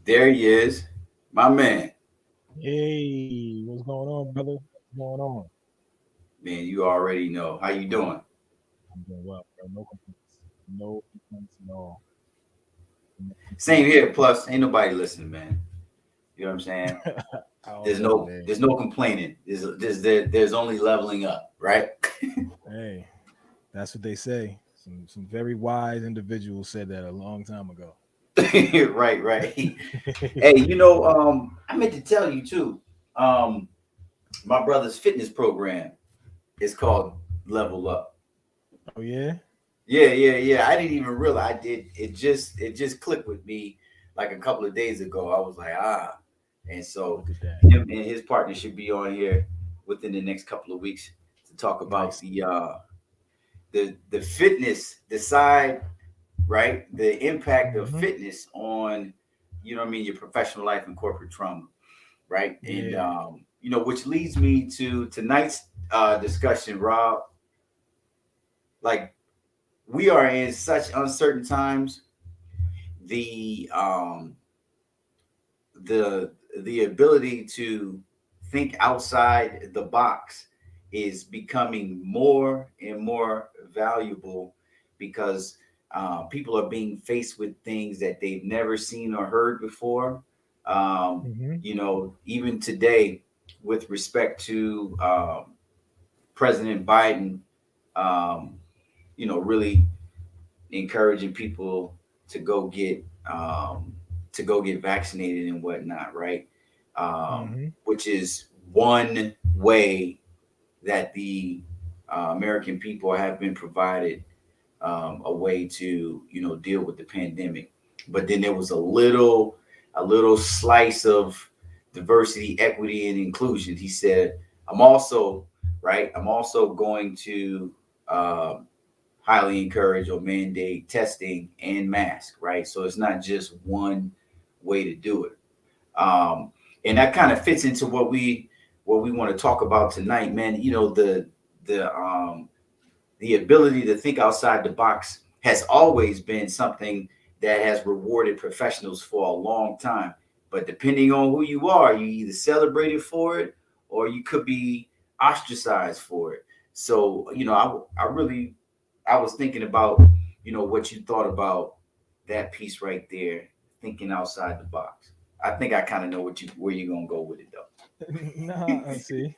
There he is, my man. Hey, what's going on, brother? What's going on? Man, you already know. How you doing? I'm doing well, bro. No complaints. No complaints at all. No Same complaints. here. Plus, ain't nobody listening, man. You know what I'm saying? I don't There's know, no man. there's no complaining. There's only leveling up, right? Hey. That's what they say. Some very wise individuals said that a long time ago. Right, right. Hey, I meant to tell you too. Um, my brother's fitness program is called Level Up. Oh yeah, Yeah, yeah, yeah. I didn't even realize I did. It just clicked with me like a couple of days ago. I was like, ah, and so look at that. him and his partner should be on here within the next couple of weeks to talk about Nice. the fitness, the side, right, the impact of Hmm. fitness on, what I mean, your professional life and corporate trauma, right, and Yeah. which leads me to tonight's discussion, Rob. Like, we are in such uncertain times. The um the the ability to think outside the box is becoming more and more valuable because people are being faced with things that they've never seen or heard before. Hmm. Even today, with respect to President Biden, um, really encouraging people to go get vaccinated and whatnot, right? Hmm. Which is one way that the American people have been provided a way to deal with the pandemic. But then there was a little slice of diversity, equity, and inclusion. He said, "I'm also right. I'm also going to." Highly encourage or mandate testing and mask, right? So it's not just one way to do it. Um, and that kind of fits into what we want to talk about tonight, man. The ability to think outside the box has always been something that has rewarded professionals for a long time. But depending on who you are, you either celebrated for it or you could be ostracized for it. So, I was thinking about, what you thought about that piece right there, thinking outside the box. I think I kind of know where you're gonna go with it though. Nah, see.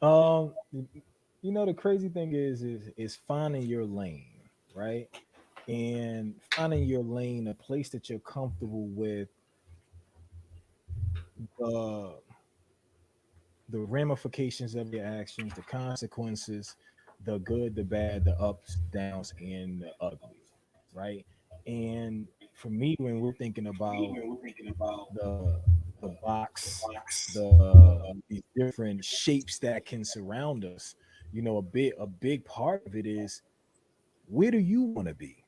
Um, the crazy thing is finding your lane, right? And finding your lane, a place that you're comfortable with, uh, the ramifications of your actions, the consequences, the good, the bad, the ups, downs, and the ugly, right? And for me, when we're thinking about the the box, these different shapes that can surround us, a big part of it is, where do you want to be?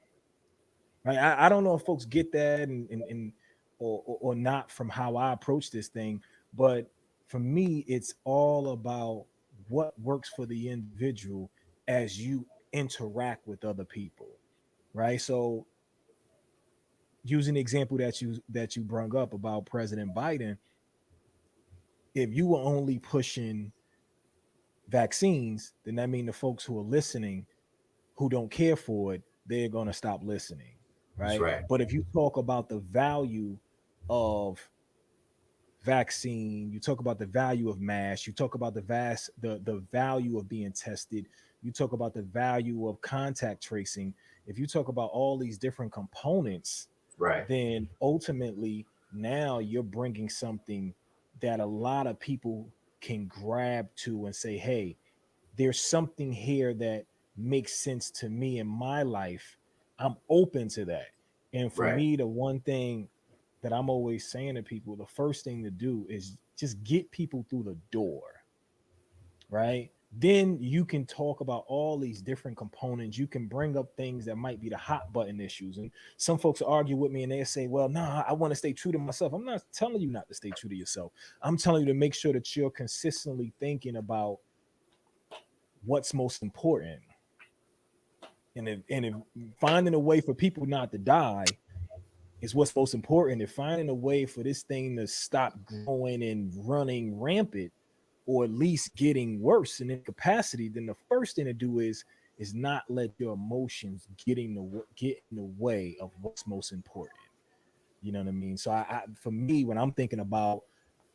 Right? I don't know if folks get that and or not from how I approach this thing, but for me, it's all about what works for the individual as you interact with other people, right? So, using the example that you brung up about President Biden, if you were only pushing vaccines, then that means the folks who are listening who don't care for it, they're going to stop listening, That's right? right. But if you talk about the value of vaccine, you talk about the value of mask, you talk about the value of being tested, you talk about the value of contact tracing. If you talk about all these different components, Right. then ultimately now you're bringing something that a lot of people can grab to and say, hey, there's something here that makes sense to me in my life. I'm open to that. And for Right. me, the one thing that I'm always saying to people, the first thing to do is just get people through the door, right? Then you can talk about all these different components. You can bring up things that might be the hot button issues. And some folks argue with me and they say, well, nah, I want to stay true to myself. I'm not telling you not to stay true to yourself. I'm telling you to make sure that you're consistently thinking about what's most important. And if finding a way for people not to die is what's most important, if finding a way for this thing to stop growing and running rampant, or at least getting worse in capacity, then the first thing to do is not let your emotions get in the way of what's most important. You know what I mean? So for me, when I'm thinking about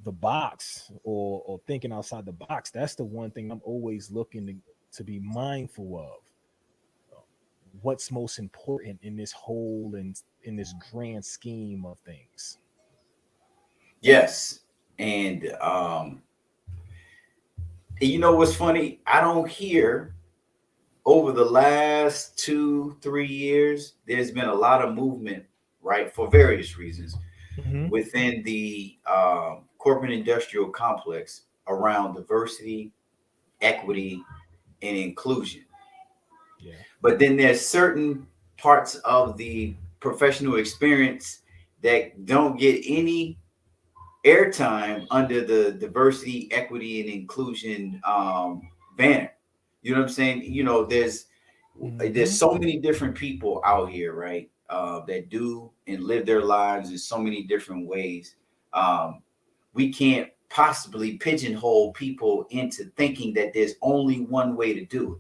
the box or thinking outside the box, that's the one thing I'm always looking to be mindful of uh, what's most important in this whole and in this grand scheme of things. Yes. And you know what's funny? I don't hear over the last 2, 3 years, there's been a lot of movement, right, for various reasons Mm-hmm. within the corporate industrial complex around diversity, equity, and inclusion. Yeah. But then there's certain parts of the professional experience that don't get any airtime under the diversity, equity, and inclusion banner. You know what I'm saying? You know, there's Mm-hmm. so many different people out here, right? That do and live their lives in so many different ways. Um, we can't possibly pigeonhole people into thinking that there's only one way to do it.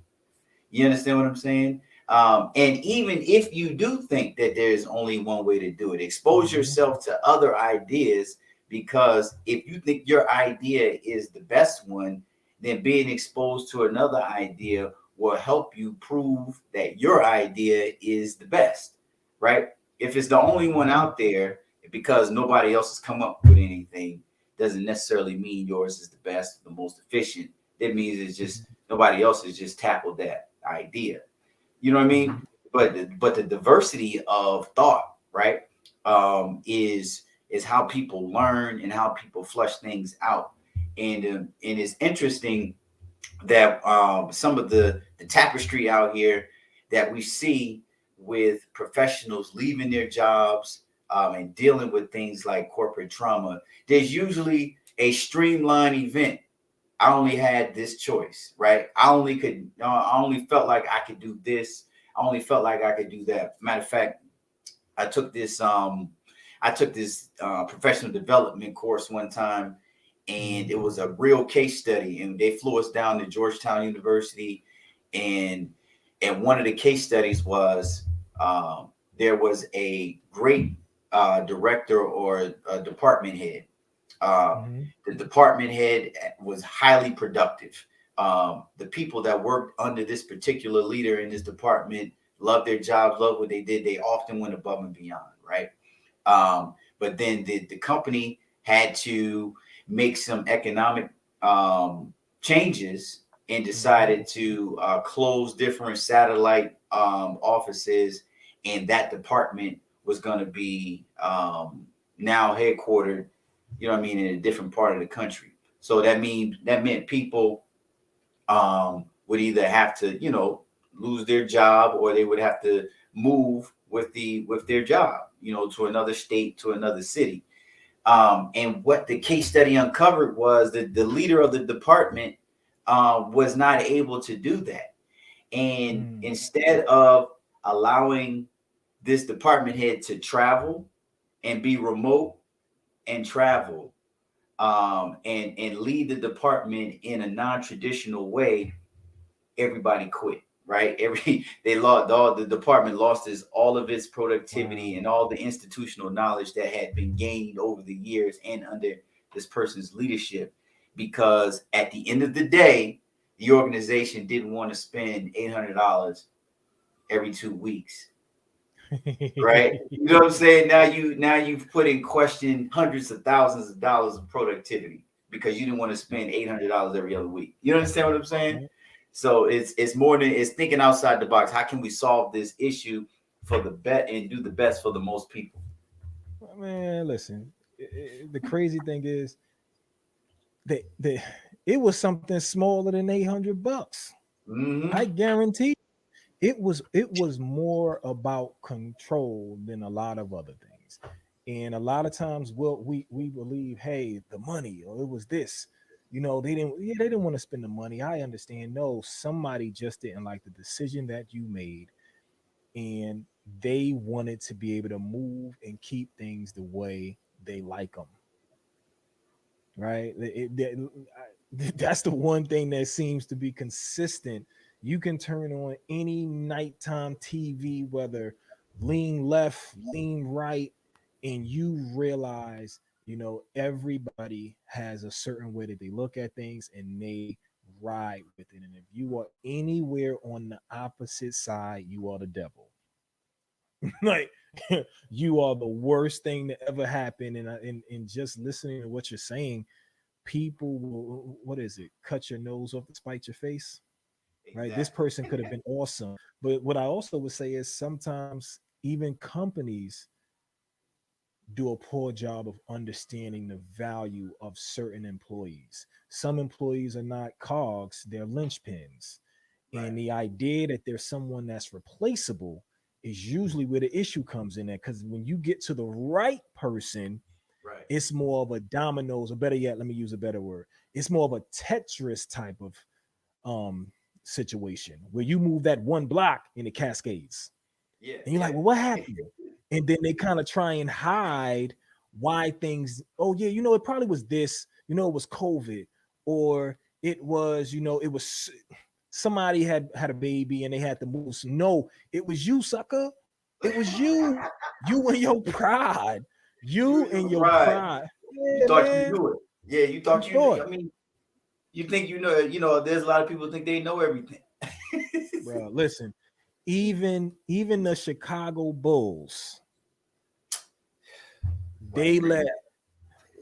You understand what I'm saying? And even if you do think that there's only one way to do it, expose Mm-hmm. yourself to other ideas, because if you think your idea is the best one, then being exposed to another idea will help you prove that your idea is the best, right? If it's the only one Mm-hmm. out there, because nobody else has come up with anything, doesn't necessarily mean yours is the best, the most efficient. That means it's just nobody else has just tackled that idea. You know what I Mm-hmm. mean? But the diversity of thought, right, is how people learn and how people flush things out. And it's interesting that some of the tapestry out here that we see with professionals leaving their jobs and dealing with things like corporate trauma, there's usually a streamlined event. I only had this choice, right? I only felt like I could do this. I only felt like I could do that. Matter of fact, I took this um I took this professional development course one time, and it Mm-hmm. was a real case study. And they flew us down to Georgetown University, and one of the case studies was there was a great director or a department head. uh, Mm-hmm. the department head was highly productive. The people that worked under this particular leader in this department loved their jobs, loved what they did. They often went above and beyond, right? But then the company had to make some economic changes and Mm-hmm. decided to close different satellite offices, and that department was going to be now headquartered, you know what I mean, in a different part of the country. So that meant people would either have to, you know, lose their job, or they would have to move with their job, you know, to another state, to another city. And what the case study uncovered was that the leader of the department was not able to do that. And Mm-hmm. instead of allowing this department head to travel and be remote and travel, and lead the department in a non-traditional way, everybody quit. Right, they lost, all the department lost all of its productivity and Wow. all the institutional knowledge that had been gained over the years and under this person's leadership, because at the end of the day, the organization didn't want to spend $800 every 2 weeks. Right, you know what I'm saying? Now you've put in question hundreds of thousands of dollars of productivity because you didn't want to spend $800 every other week. You understand what I'm saying? Right. So it's more than, it's thinking outside the box. How can we solve this issue for the bet and do the best for the most people? Man, listen. The crazy thing is that it was something smaller than $800. I Mm-hmm. guarantee it was more about control than a lot of other things. And a lot of times we believe, hey, the money, or it was this. They didn't want to spend the money. I understand. No, somebody just didn't like the decision that you made, and they wanted to be able to move and keep things the way they like them. Right? That's the one thing that seems to be consistent. You can turn on any nighttime TV, whether lean left, lean right, and you realize, everybody has a certain way that they look at things, and they ride with it. And if you are anywhere on the opposite side, you are the devil. Like you are the worst thing that ever happened. And just listening to what you're saying, people will, what is it? Cut your nose off to spite your face, right? This Exactly. person could have been awesome. But what I also would say is sometimes even companies do a poor job of understanding the value of certain employees. Some employees are not cogs, they're linchpins. Right. And the idea that there's someone that's replaceable is usually where the issue comes in there. Because when you get to the right person, Right. it's more of a dominoes, or better yet, let me use a better word. It's more of a Tetris type of um situation where you move that one block and it cascades. Yeah. And you're like, Yeah. well, what happened? And then they kind of try and hide why things, oh yeah, it probably was this, it was COVID, or it was, it was somebody had a baby and they had to move. So, no, it was you, sucker. It was you. You and your pride. You You and and your your pride. pride. You Yeah, thought you man. knew it. Yeah, you You thought you knew. thought, I mean, you think you know. There's a lot of people think they know everything. bro. Listen, even the Chicago Bulls, Right. they let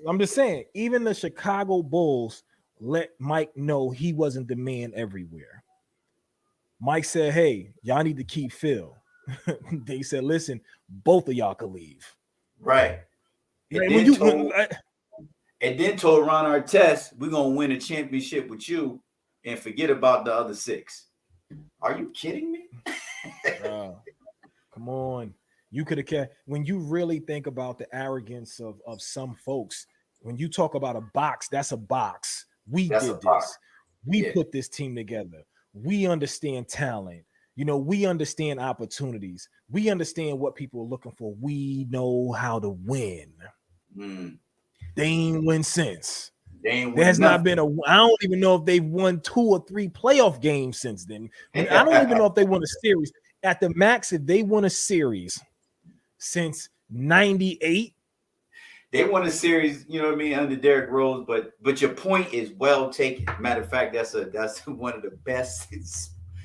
I'm just saying, even the Chicago Bulls let Mike know he wasn't the man everywhere. Mike said, hey, y'all need to keep Phil. They said, listen, both of y'all can leave. Right. And Right? When then you told and then told Ron Artest, we're gonna win a championship with you and forget about the other six. Are you kidding me? bro, come on. You could have kept when you really think about the arrogance of some folks, when you talk about a box, that's a box. We That's a did part. this. We Yeah. put this team together. We understand talent. We understand opportunities. We understand what people are looking for. We know how to win. Mm. They ain't win since. They ain't There win has not been nothing. a. I don't even know if they've won 2 or 3 playoff games since then. When I don't even know if they won a series. At the max, if they won a series since '98. They won a series, you know what I mean, under Derrick Rose, but your point is well taken. Matter of fact, that's one of the best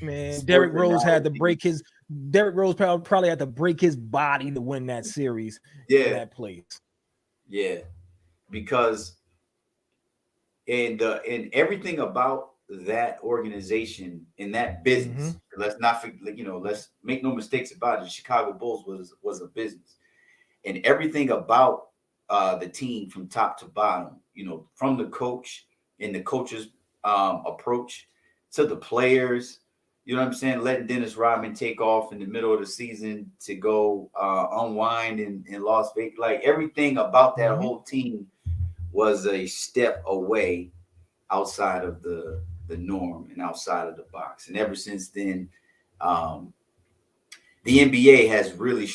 Man, sports analogies. Derrick Rose probably had to break his body to win that series in Yeah, that place. yeah. Because and everything about that organization in that Mm-hmm. business, let's not forget, let's make no mistakes about it. The Chicago Bulls was a business. And everything about the team from top to bottom, from the coach and the coach's approach to the players, you know what I'm saying? Letting Dennis Rodman take off in the middle of the season to go unwind in Las Vegas. Like everything about that Mm-hmm. whole team was a step away outside of the norm and outside of the box. And ever since then, um, the NBA has really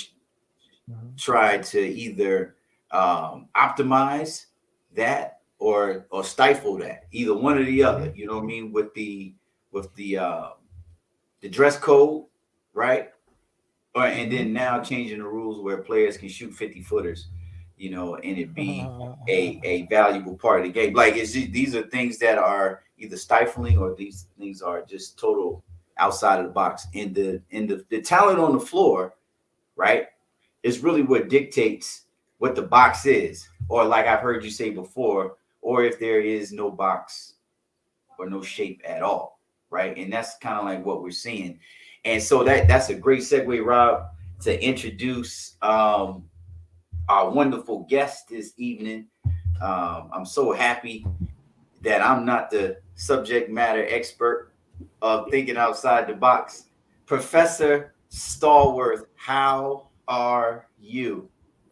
Mm-hmm. try to either optimize that or stifle that, either one or the Mm-hmm. other. You know what I mean? With the dress code, right? Or and Mm-hmm. then now changing the rules where players can shoot 50 footers, and it be a valuable part of the game. Like these are things that are either stifling or these things are just total outside of the box. And the talent on the floor, right, is really what dictates what the box is, or like I've heard you say before, or if there is no box or no shape at all, right? And that's kind of like what we're seeing. And so that's a great segue, Rob, to introduce our wonderful guest this evening. I'm so happy that I'm not the subject matter expert of thinking outside the box. Professor Stallworth, how are you?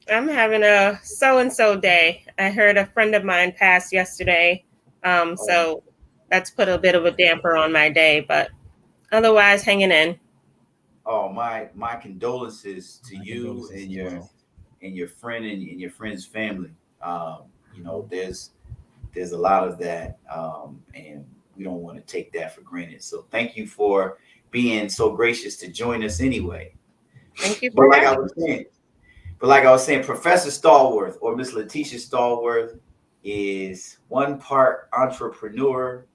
I'm having a so and so day. I heard a friend of mine passed yesterday. Oh, So that's put a bit of a damper on my day, but otherwise hanging in. my condolences to My you condolences as well. and your friend and your friend's family. Mhm. There's a lot of that, and we don't want to take that for granted. So thank you for being so gracious to join us anyway. Thank you But for like I having was saying, Professor Stallworth or Miss Leticia Stallworth is one part entrepreneur,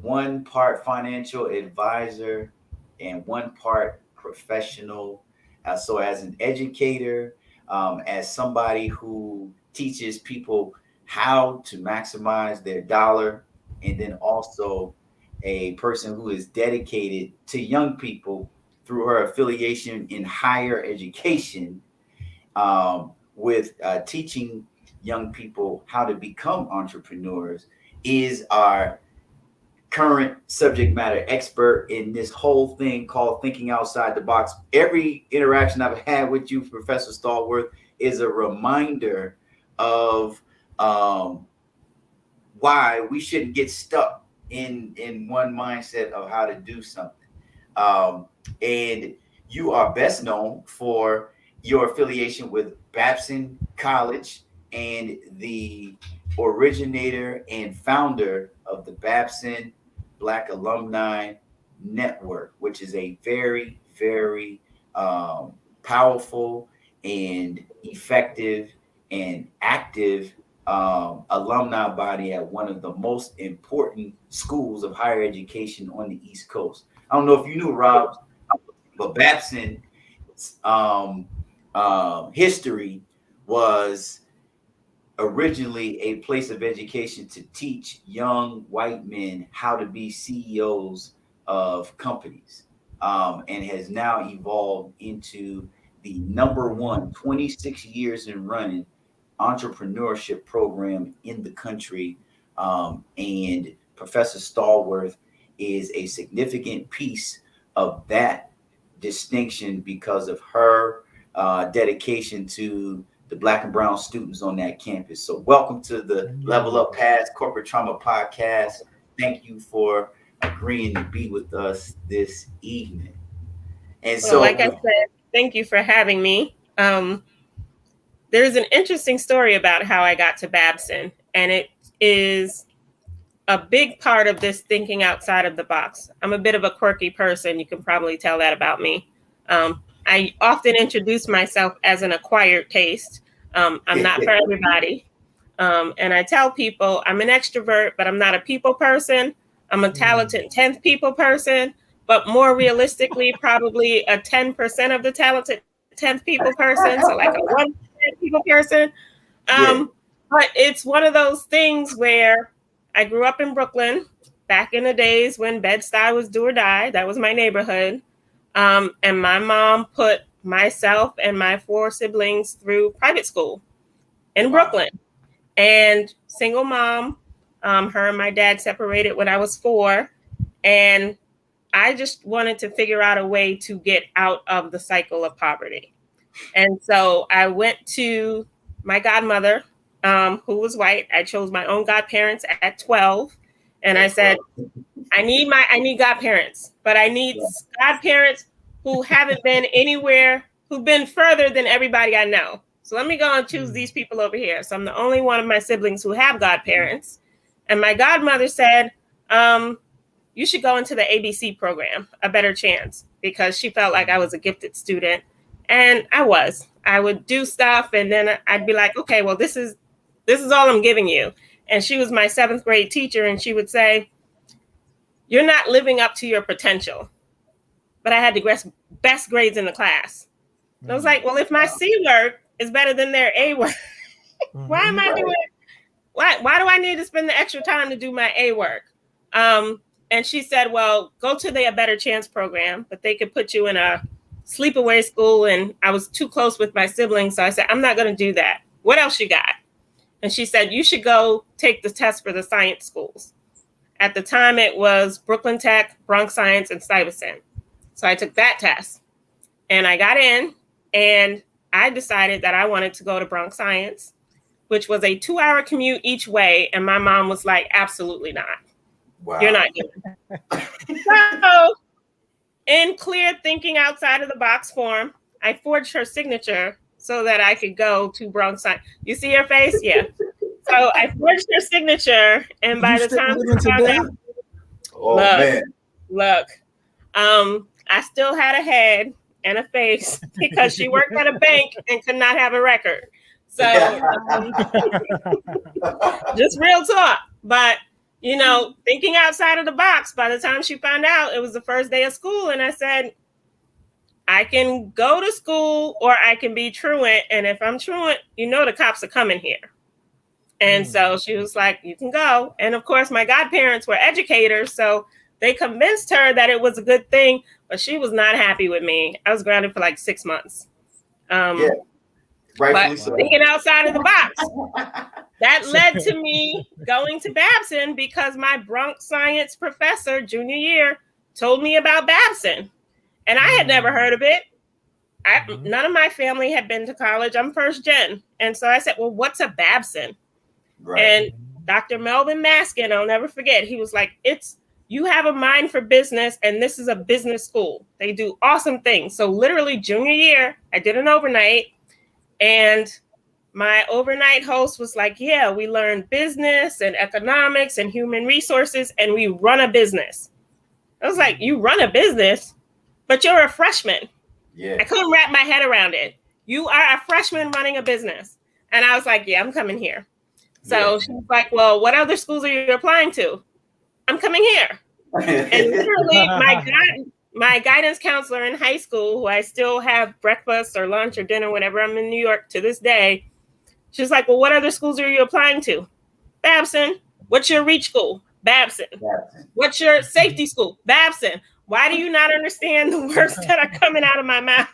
one part financial advisor and one part professional. So, as an educator, as somebody who teaches people how to maximize their dollar, and then also a person who is dedicated to young people through her affiliation in higher education, with teaching young people how to become entrepreneurs, is our current subject matter expert in this whole thing called thinking outside the box. Every interaction I've had with you, Professor Stallworth, is a reminder of why we shouldn't get stuck in one mindset of how to do something. And you are best known for your affiliation with Babson College and the originator and founder of the Babson Black Alumni Network, which is a very, very powerful and effective and active alumni body at one of the most important schools of higher education on the East Coast. I don't know if you knew, Rob, but Babson history was originally a place of education to teach young white men how to be CEOs of companies, and has now evolved into the number one 26 years in running entrepreneurship program in the country. And Professor Stallworth is a significant piece of that distinction because of her dedication to the Black and brown students on that campus. So welcome to the Level Up Past Corporate Trauma Podcast. Thank you for agreeing to be with us this evening. And so, like I said, thank you for having me. There's an interesting story about how I got to Babson, and it is a big part of this thinking outside of the box. I'm a bit of a quirky person. You can probably tell that about me. I often introduce myself as an acquired taste. I'm not for everybody. And I tell people I'm an extrovert, but I'm not a people person. I'm a talented 10th people person, but more realistically, probably a 10% of the talented 10th people person. So like a 1% people person. But it's one of those things where I grew up in Brooklyn back in the days when Bed-Stuy was do or die. That was my neighborhood. And my mom put myself and my 4 siblings through private school in Brooklyn. And single mom, her and my dad separated when I was 4. And I just wanted to figure out a way to get out of the cycle of poverty. And so I went to my godmother, who was white. I chose my own godparents at 12. And I said, I need godparents, but I need godparents who haven't been anywhere, who've been further than everybody I know. So let me go and choose these people over here. So I'm the only one of my siblings who have godparents. And my godmother said, you should go into the ABC program, A Better Chance, because she felt like I was a gifted student. And I was. I would do stuff and then I'd be like, okay, well, this is all I'm giving you. And she was my 7th grade teacher, and she would say, you're not living up to your potential. But I had the best grades in the class. And I was like, well, if my C work is better than their A work, why am I doing it? Why do I need to spend the extra time to do my A work? And she said, well, go to the A Better Chance program, but they could put you in a sleepaway school. And I was too close with my siblings. So I said, I'm not going to do that. What else you got? And she said, you should go take the test for the science schools. At the time, it was Brooklyn Tech, Bronx Science, and Stuyvesant. So I took that test and I got in, and I decided that I wanted to go to Bronx Science, which was a 2-hour commute each way. And my mom was like, absolutely not. Wow. You're not doing that. So in clear thinking outside of the box form, I forged her signature so that I could go to Bronx Science. You see her face? Yeah. So I forged her signature, and by the time look, I still had a head and a face because she worked at a bank and could not have a record. So just real talk. But thinking outside of the box. By the time she found out, it was the first day of school. And I said, I can go to school or I can be truant. And if I'm truant, the cops are coming here. And so she was like, you can go. And of course, my godparents were educators. So they convinced her that it was a good thing. But she was not happy with me. I was grounded for like 6 months. Yeah, rightfully so. Thinking outside of the box. That led to me going to Babson because my Bronx science professor junior year told me about Babson. And I had never heard of it. None of my family had been to college. I'm first gen. And so I said, well, what's a Babson? Right. And Dr. Melvin Maskin, I'll never forget, he was like, you have a mind for business, and this is a business school. They do awesome things. So literally junior year, I did an overnight, and my overnight host was like, yeah, we learn business and economics and human resources, and we run a business. I was like, you run a business, but you're a freshman. Yeah. I couldn't wrap my head around it. You are a freshman running a business. And I was like, yeah, I'm coming here. So she was like, well, what other schools are you applying to? I'm coming here. And literally my guidance counselor in high school, who I still have breakfast or lunch or dinner, whenever I'm in New York to this day, she's like, well, what other schools are you applying to? Babson. What's your reach school? Babson. What's your safety school? Babson. Why do you not understand the words that are coming out of my mouth?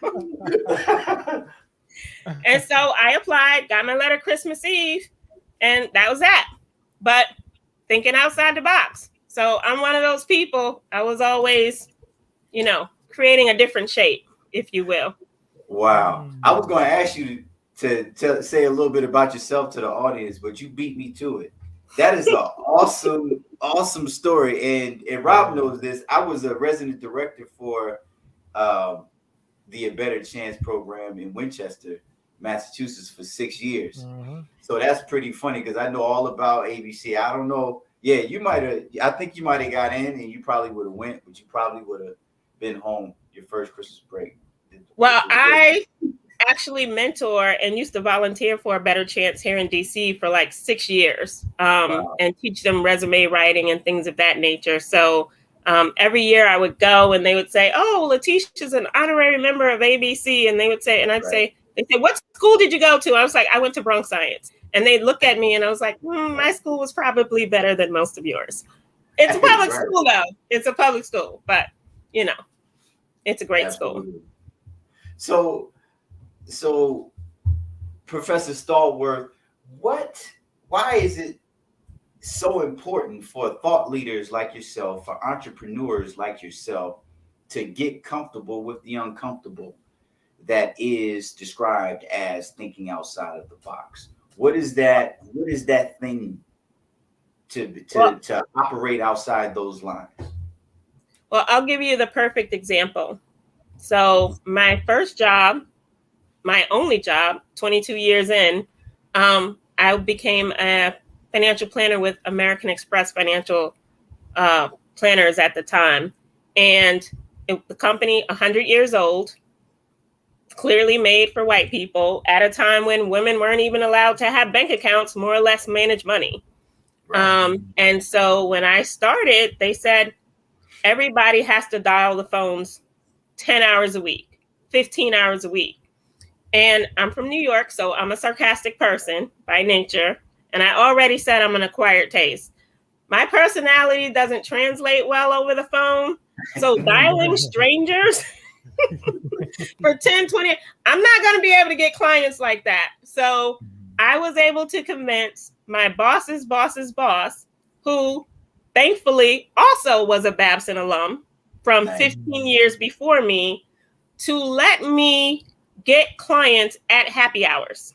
And so I applied, got my letter Christmas Eve, and that was that. But thinking outside the box. So I'm one of those people. I was always, creating a different shape, if you will. Wow. I was going to ask you to say a little bit about yourself to the audience, but you beat me to it. That is an awesome story. And Rob knows this. I was a resident director for the A Better Chance program in Winchester, Massachusetts for 6 years. So that's pretty funny because I know all about ABC. I don't know. Yeah, I think you might have got in and you probably would have went, but you probably would have been home your first Christmas break. Well, I actually mentor and used to volunteer for A Better Chance here in DC for like 6 years and teach them resume writing and things of that nature. So every year I would go and they would say, oh, Leticia's an honorary member of ABC. And they would say, and I'd say, they said, what school did you go to? I was like, I went to Bronx Science. And they'd look at me and I was like, my school was probably better than most of yours. It's a public school though. It's a public school, but it's a great school. So Professor Stallworth, why is it so important for thought leaders like yourself, for entrepreneurs like yourself, to get comfortable with the uncomfortable that is described as thinking outside of the box? What is that thing to operate outside those lines? Well, I'll give you the perfect example. So my first job, my only job, 22 years in, I became a financial planner with American Express Financial Planners at the time. And the company, 100 years old, clearly made for white people at a time when women weren't even allowed to have bank accounts, more or less manage money. Right. And so when I started, they said, everybody has to dial the phones 10 hours a week, 15 hours a week. And I'm from New York, so I'm a sarcastic person by nature. And I already said I'm an acquired taste. My personality doesn't translate well over the phone. So dialing strangers for 10, 20, I'm not going to be able to get clients like that. So I was able to convince my boss's boss's boss, who thankfully also was a Babson alum from 15 years before me, to let me get clients at happy hours.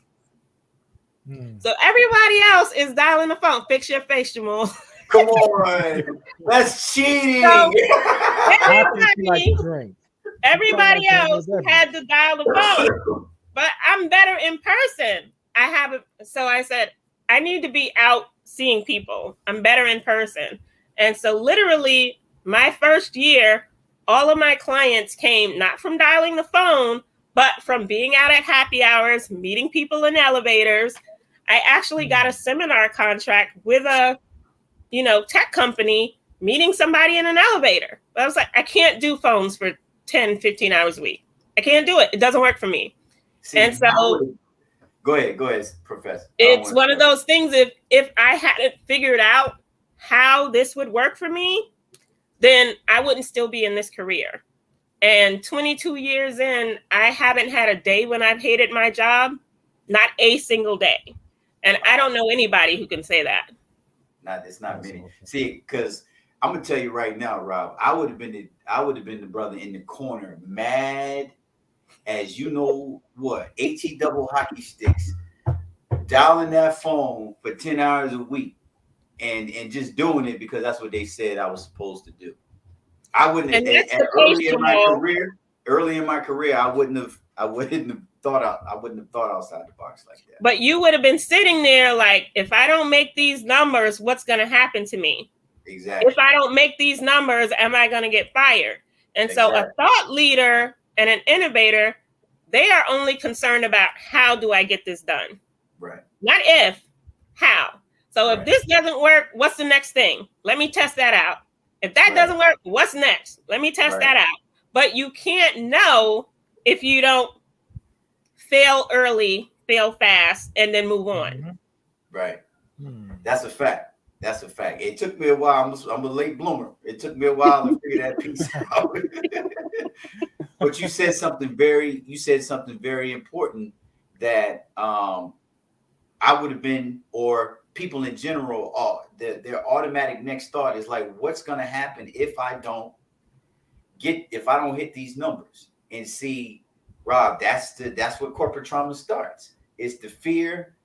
So everybody else is dialing the phone. Fix your face, Jamal. Come on. That's cheating. So everybody else had to dial the phone. But I'm better in person. So I said, I need to be out seeing people. I'm better in person. And so literally my first year, all of my clients came not from dialing the phone, but from being out at happy hours, meeting people in elevators. I actually got a seminar contract with a tech company meeting somebody in an elevator. But I was like, I can't do phones for 10, 15 hours a week. I can't do it. It doesn't work for me. See, and so go ahead, Professor. It's one of those things. If I hadn't figured out how this would work for me, then I wouldn't still be in this career. And 22 years in, I haven't had a day when I've hated my job, not a single day. And I don't know anybody who can say that. It's not many. See, because I'm gonna tell you right now, Rob, I would have been the brother in the corner, mad as you know what, HE double hockey sticks, dialing that phone for 10 hours a week and just doing it because that's what they said I was supposed to do. I wouldn't have, early in my career, I wouldn't have thought outside the box like that. But you would have been sitting there like, if I don't make these numbers, what's going to happen to me? Exactly. If I don't make these numbers, am I going to get fired? And so a thought leader and an innovator, they are only concerned about how do I get this done? Right. Not if, how. So if this doesn't work, what's the next thing? Let me test that out. If that doesn't work, what's next? Let me test that out. But you can't know if you don't fail early, fail fast, and then move on. Right. That's a fact. It took me a while. I'm a late bloomer. It took me a while to figure that piece out. But you said something very important that I would have been, or people in general, their automatic next thought is like, what's going to happen if I don't hit these numbers? And see, Rob, that's what corporate trauma starts. It's the fear,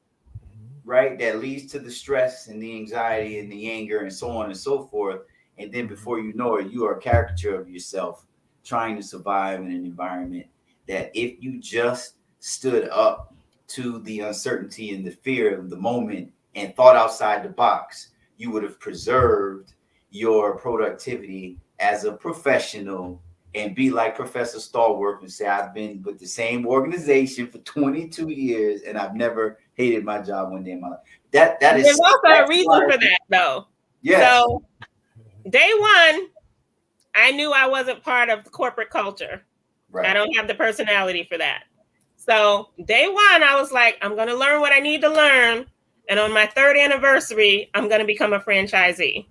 right, that leads to the stress and the anxiety and the anger and so on and so forth. And then before you know it, you are a caricature of yourself trying to survive in an environment that if you just stood up to the uncertainty and the fear of the moment and thought outside the box, you would have preserved your productivity as a professional and be like Professor Stallworth and say, I've been with the same organization for 22 years and I've never hated my job one day in my life. That is. There's also a reason for that, though. Yes. So day one, I knew I wasn't part of the corporate culture. Right. I don't have the personality for that. So day one, I was like, I'm going to learn what I need to learn. And on my 3rd anniversary, I'm going to become a franchisee.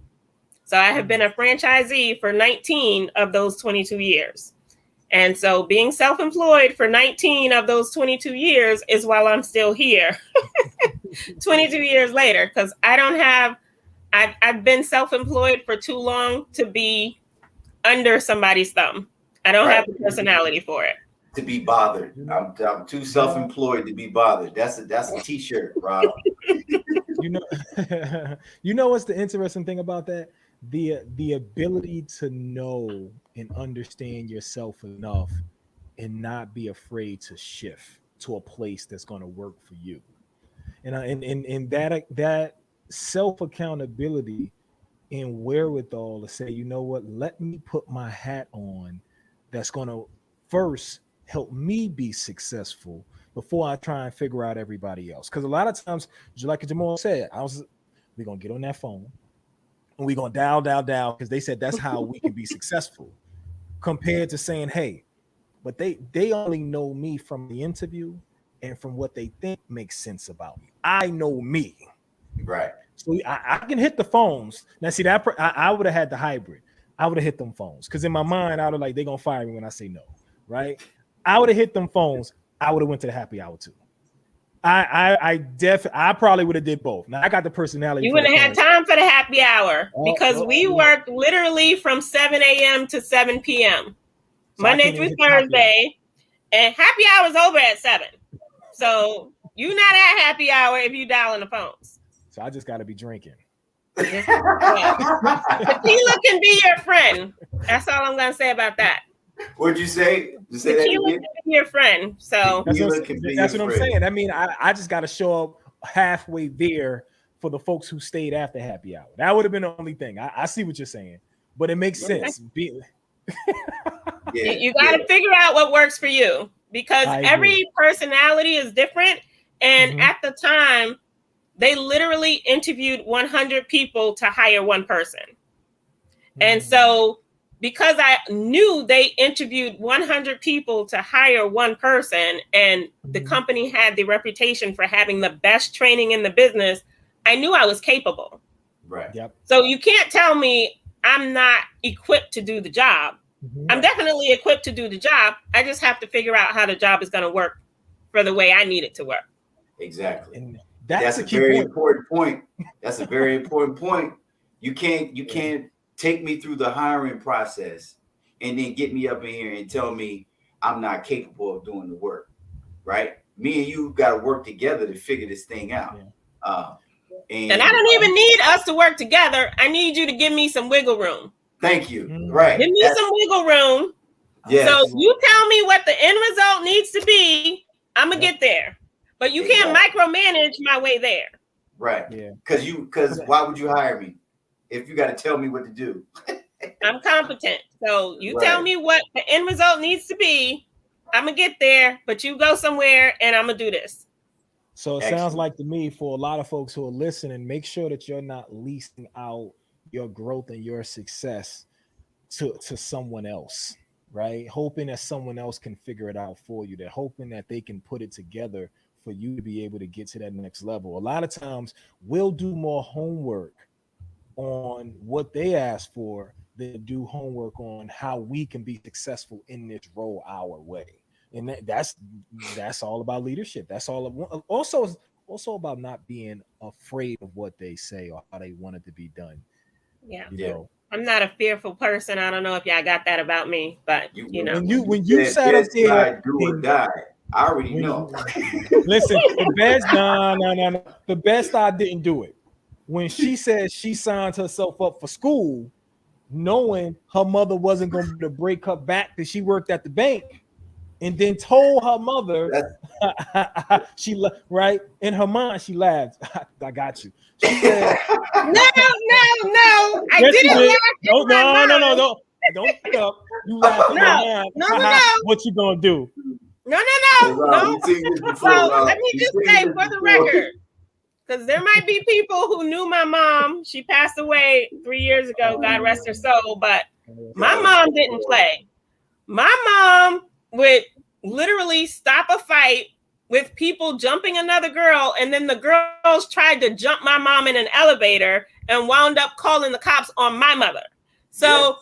So I have been a franchisee for 19 of those 22 years. And so being self-employed for 19 of those 22 years is while I'm still here 22 years later, because I've been self-employed for too long to be under somebody's thumb. I don't have the personality for it. To be bothered. I'm too self-employed to be bothered. That's a t-shirt, Rob. You know what's the interesting thing about that? The ability to know and understand yourself enough and not be afraid to shift to a place that's going to work for you. And that self accountability and wherewithal to say, you know what, let me put my hat on that's going to first help me be successful before I try and figure out everybody else. Because a lot of times, just like Jamal said, we're going to get on that phone and we're going to dial, because they said that's how we can be successful, compared to saying, hey, but they only know me from the interview and from what they think makes sense about me. I know me. Right. So I can hit the phones. Now, see, that I would have had the hybrid. I would have hit them phones because in my mind, I would have like, they're going to fire me when I say no, right? I would have hit them phones. I would have went to the happy hour too. I probably would have did both. Now I got the personality. You wouldn't have had time for the happy hour because we worked literally from 7 a.m. to 7 p.m. So Monday through Thursday, and happy hour is over at 7. So you're not at happy hour if you dial in the phones. So I just got to be drinking. Tequila can be your friend. That's all I'm going to say about that. What'd you say? Tequila can be your friend. So that's what I'm saying. I mean, I just got to show up halfway there for the folks who stayed after happy hour. That would have been the only thing. I see what you're saying, but it makes sense. You got to figure out what works for you because every personality is different. And at the time, they literally interviewed 100 people to hire one person. And so because I knew they interviewed 100 people to hire one person, and the company had the reputation for having the best training in the business, I knew I was capable. Right. Yep. So you can't tell me I'm not equipped to do the job. I'm definitely equipped to do the job. I just have to figure out how the job is going to work for the way I need it to work. Exactly. And that's a very important point. That's a very important point. You can't take me through the hiring process and then get me up in here and tell me I'm not capable of doing the work. Right? Me and you got to work together to figure this thing out. And I don't even need us to work together. I need you to give me some wiggle room. Thank you. Right. Give me some wiggle room. Yes. So you tell me what the end result needs to be. I'm gonna get there. But you can't micromanage my way there. Right. Yeah. Because why would you hire me if you got to tell me what to do? I'm competent. So you tell me what the end result needs to be. I'm gonna get there, but you go somewhere and I'm gonna do this. So it sounds like to me, for a lot of folks who are listening, make sure that you're not leasing out your growth and your success to someone else, right? Hoping that someone else can figure it out for you. They're hoping that they can put it together for you to be able to get to that next level. A lot of times we'll do more homework on what they ask for than do homework on how we can be successful in this role our way. And that's all about leadership. That's all. Also about not being afraid of what they say or how they want it to be done. Yeah. You know, I'm not a fearful person. I don't know if y'all got that about me, but you know, when you sat up there, do or die. I already know. Listen, the best, no. The best I didn't do it. When she said she signed herself up for school, knowing her mother wasn't going to break her back because she worked at the bank, and then told her mother, she right in her mind, she laughed. I got you. She said, no. I didn't laugh. No. Don't pick up. You laugh in your mind. No. What you gonna do? No. Well, let me just say for the record, because there might be people who knew my mom. She passed away 3 years ago. God rest her soul. But my mom didn't play. My mom would literally stop a fight with people jumping another girl, and then the girls tried to jump my mom in an elevator and wound up calling the cops on my mother. So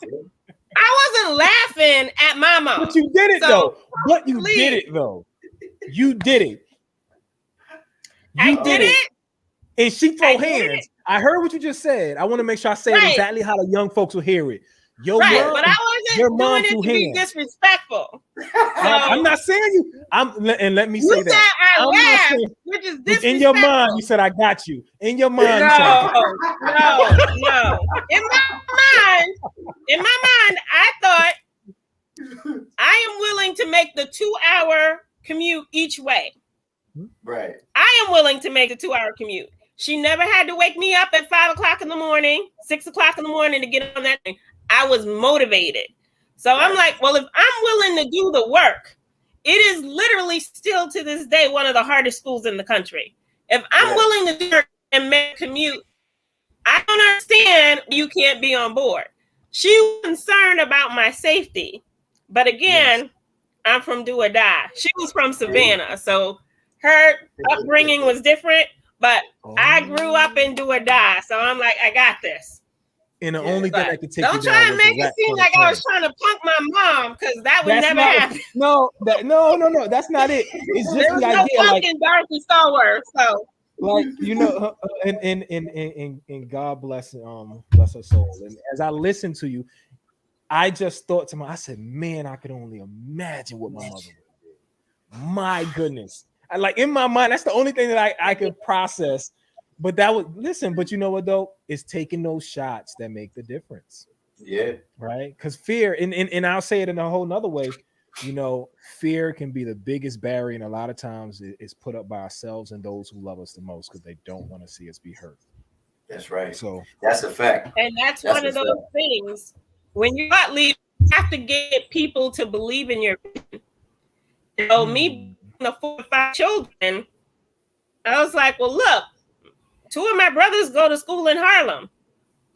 I wasn't laughing at my mom. But you did it though. You did it. I did it. And she throw hands. I heard what you just said. I want to make sure I say it exactly how the young folks will hear it. But I wasn't doing it to be disrespectful. I'm not saying you. And let me say that. I laughed, which is disrespectful. In your mind, you said I got you. In your mind, no. In my mind, I thought I am willing to make the 2-hour commute each way. Right. I am willing to make the 2-hour commute. She never had to wake me up at 5 o'clock in the morning, 6 o'clock in the morning to get on that thing. I was motivated. So I'm like, well, if I'm willing to do the work, it is literally still to this day one of the hardest schools in the country. If I'm willing to do it and make a commute, I don't understand you can't be on board. She was concerned about my safety. But again, I'm from do or die. She was from Savannah. So her upbringing was different, but I grew up in do or die. So I'm like, I got this. And the only thing I could take don't try and make it seem like I was trying to punk my mom, because that would never happen. No, that's not it. It's just the idea, like Leticia Stallworth. So, like, you know, and God bless her soul. And as I listened to you, I just thought to myself, I said, man, I could only imagine what my mother would do. My goodness, like in my mind, that's the only thing that I could process. But but you know what though? It's taking those shots that make the difference. Yeah. Right? Because fear, and I'll say it in a whole nother way, you know, fear can be the biggest barrier, and a lot of times it's put up by ourselves and those who love us the most because they don't want to see us be hurt. That's right. So that's a fact. And that's one of those things. When you're not leading, you have to get people to believe in your vision. So me, the 4 or 5 children, I was like, well, look, Two of my brothers go to school in Harlem.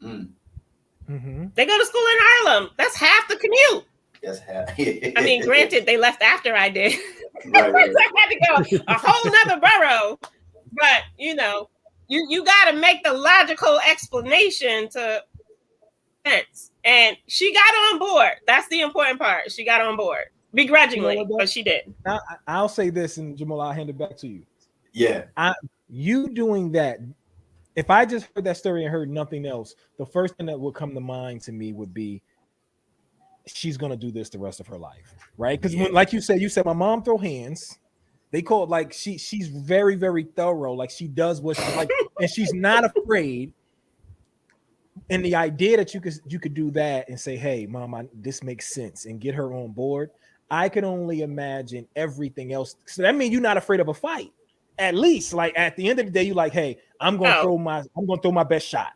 Mm-hmm. They go to school in Harlem. That's half the commute. That's half. I mean, granted, they left after I did. Right. I had to go a whole nother borough. But, you know, you got to make the logical explanation to sense. And she got on board. That's the important part. She got on board. Begrudgingly, You know but she did. I'll say this, and Jamal, I'll hand it back to you. Yeah. You doing that, if I just heard that story and heard nothing else, the first thing that would come to mind to me would be she's gonna do this the rest of her life, right? Because when, like you said, my mom throw hands. They call it like she's very, very thorough. Like she does what she like, and she's not afraid. And the idea that you could do that and say, "Hey, mom, this makes sense," and get her on board. I can only imagine everything else. So that means you're not afraid of a fight. At least, like at the end of the day, you're like, "Hey, I'm gonna throw my best shot.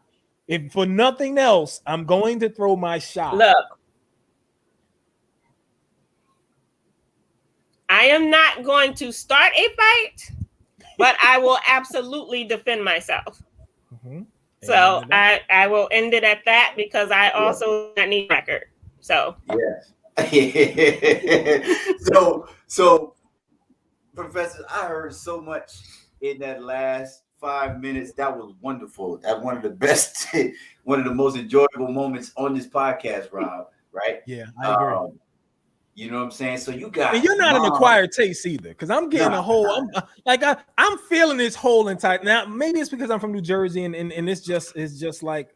If for nothing else, I'm going to throw my shot." Look, I am not going to start a fight, but I will absolutely defend myself. Mm-hmm. So I will end it at that because I also need record. So yes. so Professor, I heard so much in that last 5 minutes. That was wonderful. That one of the best, one of the most enjoyable moments on this podcast, Rob. Right? Yeah, I agree. You know what I'm saying? So you got, and you're not an acquired taste either, because I'm getting a whole. I'm feeling this whole entire. Now maybe it's because I'm from New Jersey and it's just like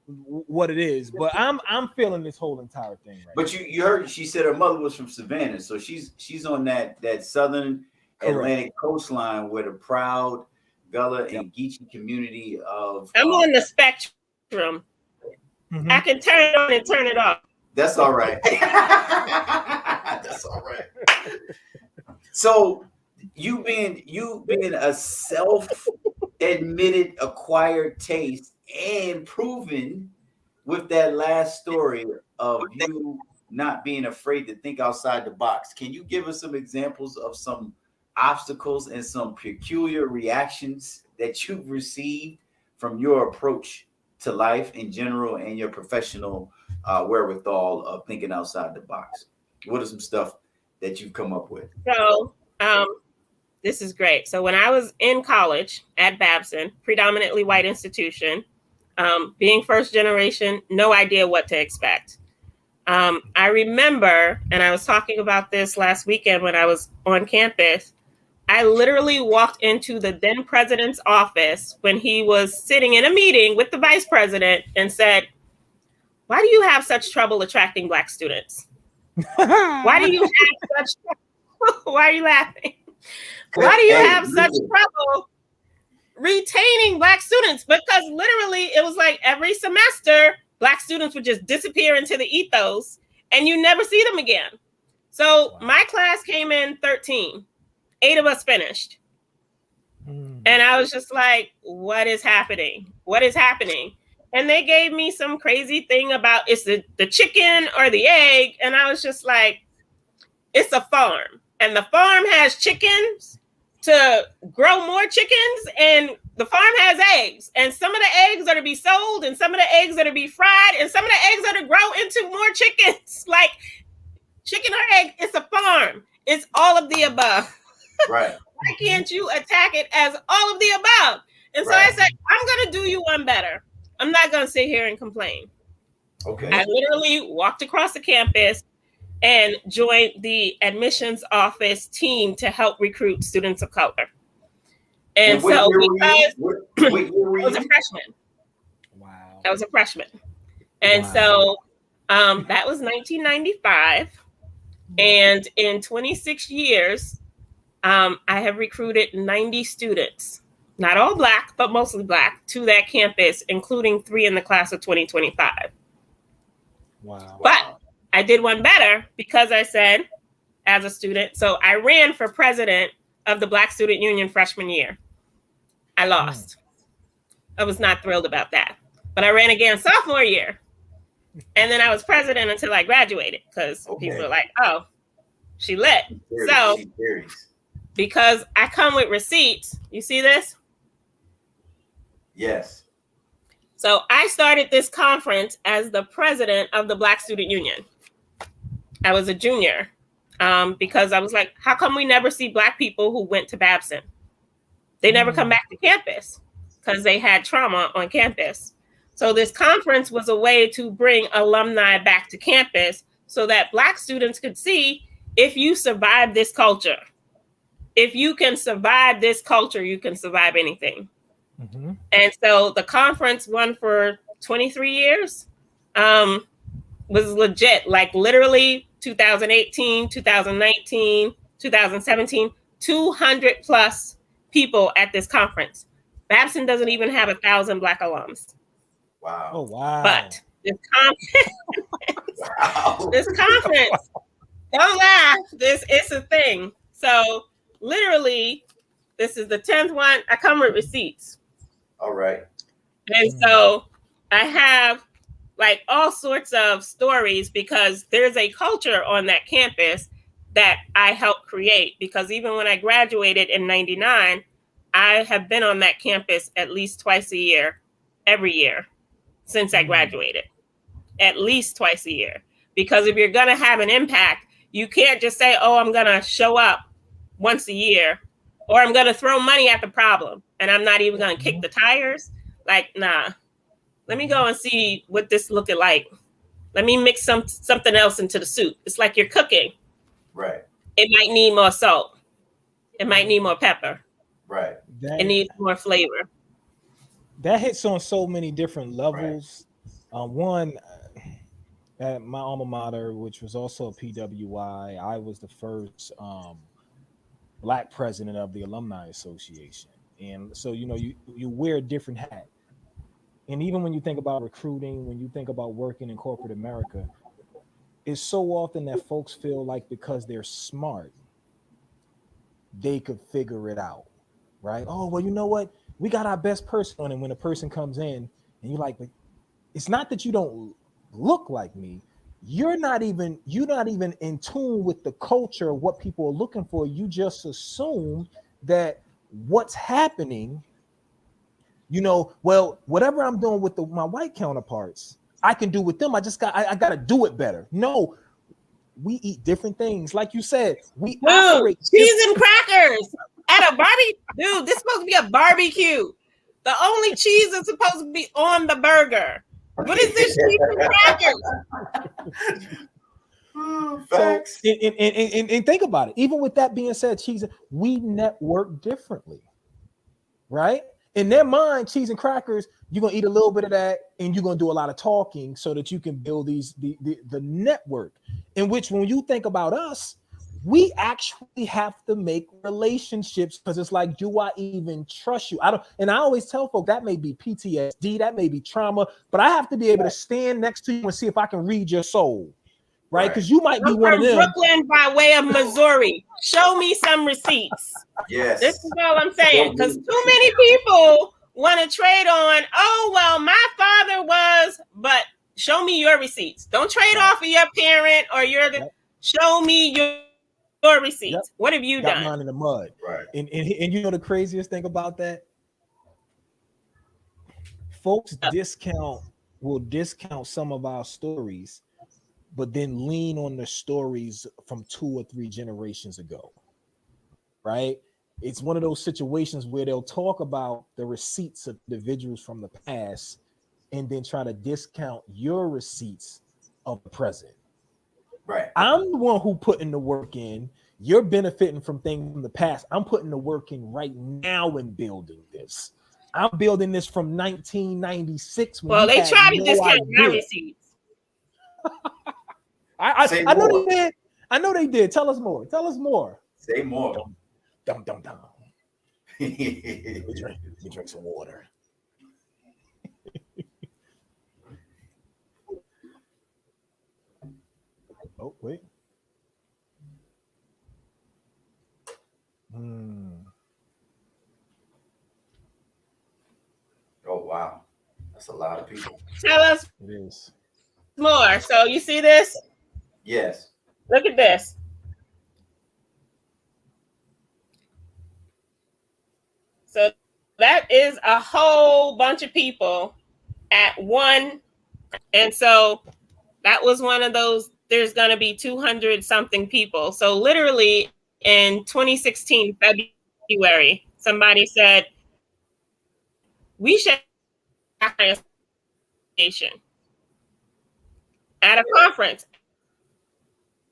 what it is, but I'm feeling this whole entire thing. Right but you heard she said her mother was from Savannah, so she's on that southern Atlantic coastline where the proud Gullah and Geechee community of. I'm on the spectrum. Mm-hmm. I can turn it on and turn it off. That's all right. That's all right. So you being a self-admitted acquired taste and proven with that last story of you not being afraid to think outside the box. Can you give us some examples of some obstacles and some peculiar reactions that you've received from your approach to life in general and your professional wherewithal of thinking outside the box? What are some stuff that you've come up with? So this is great. So when I was in college at Babson, predominantly white institution, being first generation, no idea what to expect. I remember, and I was talking about this last weekend when I was on campus, I literally walked into the then president's office when he was sitting in a meeting with the vice president and said, "Why do you have such trouble attracting Black students? Why do you have such trouble?" Why are you laughing? Why do you have such trouble retaining Black students? Because literally it was like every semester, Black students would just disappear into the ethos and you never see them again. So my class came in 13. 8 of us finished. And I was just like, what is happening? What is happening? And they gave me some crazy thing about it's the chicken or the egg. And I was just like, it's a farm. And the farm has chickens to grow more chickens. And the farm has eggs. And some of the eggs are to be sold. And some of the eggs are to be fried. And some of the eggs are to grow into more chickens. Like chicken or egg, it's a farm. It's all of the above. Right. Why can't you attack it as all of the above? And so I said, I'm going to do you one better. I'm not going to sit here and complain. Okay. I literally walked across the campus and joined the admissions office team to help recruit students of color. And so because I was a freshman. Wow. I was a freshman. And so that was 1995. And in 26 years, I have recruited 90 students, not all Black, but mostly Black, to that campus, including 3 in the class of 2025. Wow. But I did one better because I said, as a student, so I ran for president of the Black Student Union freshman year. I lost. I was not thrilled about that. But I ran again sophomore year. And then I was president until I graduated because people were like, oh, she lit. So because I come with receipts, you see this? Yes. So I started this conference as the president of the Black Student Union. I was a junior because I was like, how come we never see Black people who went to Babson? They never come back to campus because they had trauma on campus. So this conference was a way to bring alumni back to campus so that Black students could see, if you survive this culture, if you can survive this culture, you can survive anything. Mm-hmm. And so the conference won for 23 years. Was legit, like literally 2018, 2019, 2017, 200 plus people at this conference. Babson doesn't even have 1,000 Black alums. Wow. Oh, wow. But this conference, don't laugh, it's a thing. So literally, this is the 10th one. I come with receipts. All right. And so I have like all sorts of stories because there's a culture on that campus that I helped create, because even when I graduated in 99, I have been on that campus at least twice a year, every year since I graduated, at least twice a year. Because if you're going to have an impact, you can't just say, oh, I'm going to show up once a year, or I'm going to throw money at the problem and I'm not even going to kick the tires. Like, nah, let me go and see what this looking like. Let me mix something else into the soup. It's like you're cooking. Right. It might need more salt. It might need more pepper. Right. It needs more flavor. That hits on so many different levels. Right. One, at my alma mater, which was also a PWI, I was the first Black president of the Alumni Association. And so, you know, you wear a different hat. And even when you think about recruiting, when you think about working in corporate America, it's so often that folks feel like because they're smart, they could figure it out, right? Oh, well, you know what? We got our best person on, and when a person comes in and you're like, it's not that you don't look like me. You're not even in tune with the culture of what people are looking for. You just assume that what's happening, you know, well, whatever I'm doing with my white counterparts, I can do with them. I got to do it better. No, we eat different things. Like you said, we operate cheese and crackers at a barbecue. Dude, this is supposed to be a barbecue. The only cheese is supposed to be on the burger. What is this cheese and crackers? Facts. So, and think about it. Even with that being said, cheese, we network differently, right? In their mind, cheese and crackers, you're gonna eat a little bit of that, and you're gonna do a lot of talking so that you can build the network. In which, when you think about us, we actually have to make relationships, because it's like, do I even trust you? I always tell folks that may be PTSD, that may be trauma, but I have to be able to stand next to you and see if I can read your soul. Right, because you might be one of them. Brooklyn by way of Missouri. Show me some receipts. Yes. This is all I'm saying. Because too many people want to trade on, oh, well, my father was, but show me your receipts. Don't trade off of your parent or show me your receipts. Yep. What have you done? Got mine in the mud. Right. And you know the craziest thing about that? Folks will discount some of our stories, but then lean on the stories from 2 or 3 generations ago, right? It's one of those situations where they'll talk about the receipts of individuals from the past and then try to discount your receipts of the present. Right. I'm the one who put in the work in. You're benefiting from things from the past. I'm putting the work in right now in building this. I'm building this from 1996. Well, they try to discount my receipts. I know they did. I know they did. Tell us more. Say more. Dum. Let me drink some water. Oh, wait. Oh, wow. That's a lot of people. Tell us it is more. So you see this? Yes. Look at this. So that is a whole bunch of people at one. And so that was one of those, there's going to be 200 something people. So literally in 2016, February, somebody said, we should have an association at a conference.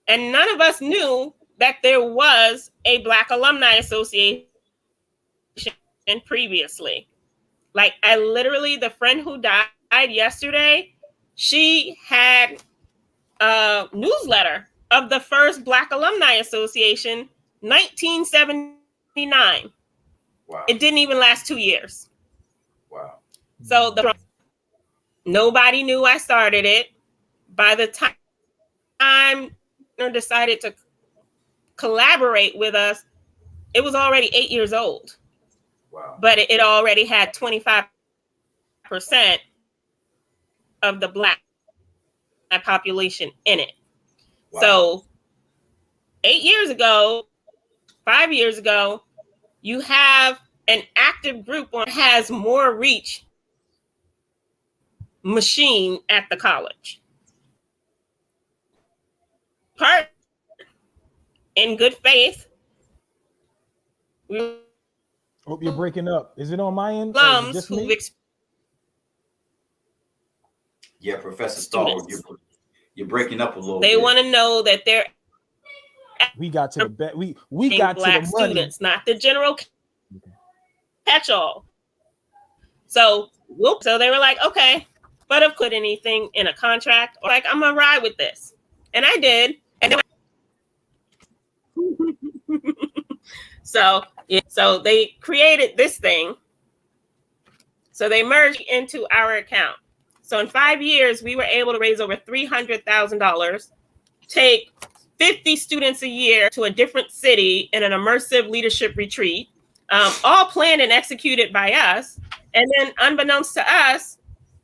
And none of us knew that there was a Black Alumni Association previously. Like, I literally, the friend who died yesterday, she had a newsletter of the first Black Alumni Association, 1979. Wow. It didn't even last 2 years. Wow. So nobody knew I started it. By the time decided to collaborate with us, it was already 8 years old. Wow. But it already had 25% of the Black population in it. Wow. So 8 years ago, 5 years ago, you have an active group that has more reach machine at the college. Part in good faith. Oh, you're breaking up. Is it on my end? Just who yeah, Professor Stallworth, you're breaking up a little they bit. Want to know that they're we got to the we got Black to the money. Students, not the general catch-all. So they were like, okay, but if put anything in a contract, or like, I'm gonna ride with this, and I did, and so they created this thing. So they merged into our account. So in 5 years, we were able to raise over $300,000, take 50 students a year to a different city in an immersive leadership retreat, all planned and executed by us. And then unbeknownst to us,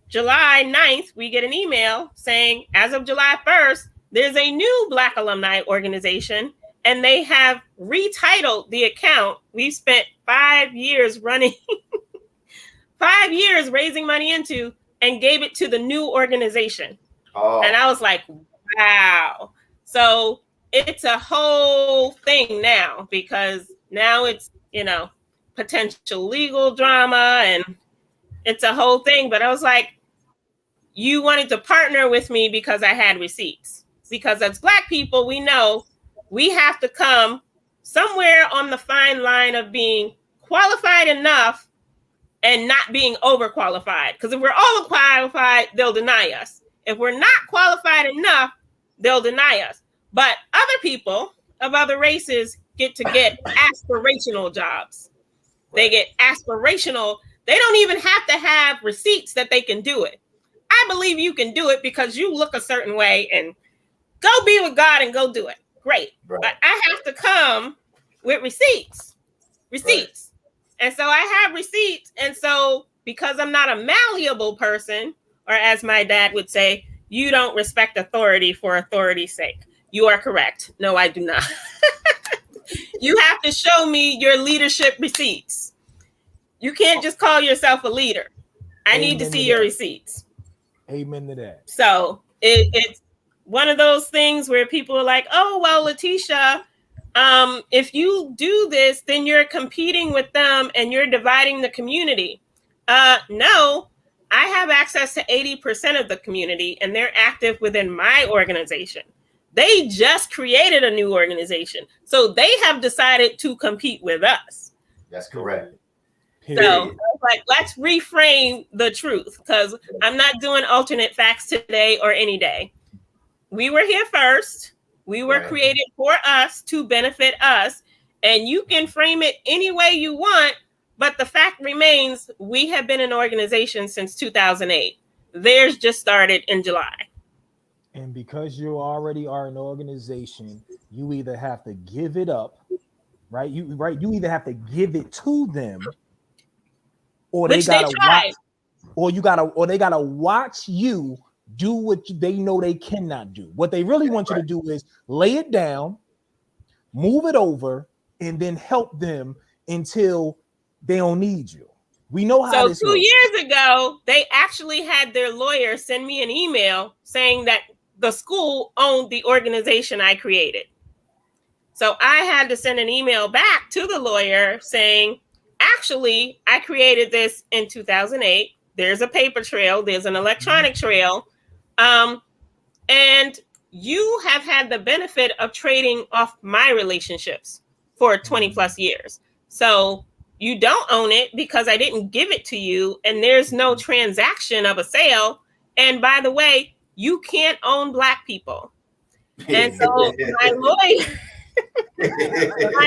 July 9th, we get an email saying, as of July 1st, there's a new Black alumni organization, and they have retitled the account we've spent 5 years running, 5 years raising money into, and gave it to the new organization. Oh. And I was like, wow. So it's a whole thing now, because now it's, potential legal drama, and it's a whole thing. But I was like, you wanted to partner with me because I had receipts. Because as Black people, we know we have to come somewhere on the fine line of being qualified enough and not being overqualified. Because if we're overqualified, they'll deny us. If we're not qualified enough, they'll deny us. But other people of other races get aspirational jobs. They get aspirational. They don't even have to have receipts that they can do it. I believe you can do it because you look a certain way, and go be with God and go do it. Great. Right. But I have to come with receipts. Right. And so I have receipts. And so because I'm not a malleable person, or as my dad would say, you don't respect authority for authority's sake. You are correct. No, I do not. You have to show me your leadership receipts. You can't just call yourself a leader. I need to see your receipts. Amen to that. So it's one of those things where people are like, oh, well, Leticia, if you do this, then you're competing with them and you're dividing the community. No, I have access to 80% of the community, and they're active within my organization. They just created a new organization, so they have decided to compete with us. That's correct. So like, let's reframe the truth, because I'm not doing alternate facts today or any day. We were here first. We were created for us to benefit us, and you can frame it any way you want. But the fact remains, we have been an organization since 2008. Theirs just started in July. And because you already are an organization, you either have to give it up, right? You either have to give it to them, or they gotta watch, or they gotta watch you do what they know they cannot do. What they really want you to do is lay it down, move it over, and then help them until they don't need you. We know how So this 2 works. years ago, they actually had their lawyer send me an email saying that the school owned the organization I created. So I had to send an email back to the lawyer saying, actually, I created this in 2008. There's a paper trail, there's an electronic trail. And you have had the benefit of trading off my relationships for 20 plus years. So you don't own it because I didn't give it to you, and there's no transaction of a sale. And by the way, you can't own Black people. And so my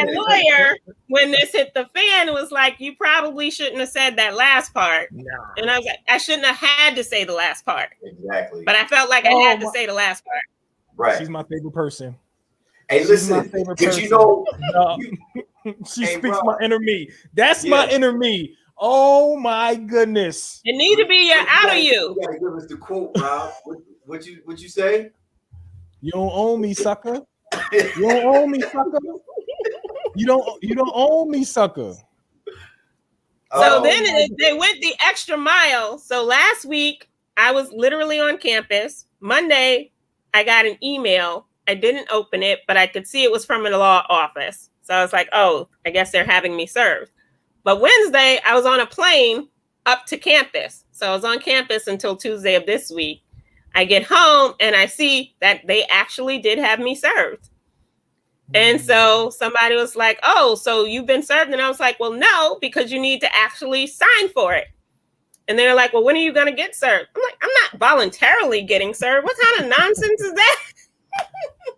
lawyer, when this hit the fan, was like, you probably shouldn't have said that last part. Nah. And I was like, I shouldn't have had to say the last part. Exactly. But I felt like I had to say the last part. Right. She's my favorite person. Hey, She's listen, my favorite but person. you know, she Hey, speaks bro. my inner me. That's my inner me. Oh my goodness. It need to be your out of you. You gotta give us the quote, Rob. What you say? You don't own me, sucker. You don't own me, sucker. You don't own me, sucker. So then they went the extra mile. So last week I was literally on campus. Monday I got an email. I didn't open it, but I could see it was from a law office. So I was like, oh, I guess they're having me served. But Wednesday I was on a plane up to campus. So I was on campus until Tuesday of this week. I get home and I see that they actually did have me served. And so somebody was like, oh, so you've been served? And I was like, well, no, because you need to actually sign for it. And they're like, well, when are you going to get served? I'm like, I'm not voluntarily getting served. What kind of nonsense is that?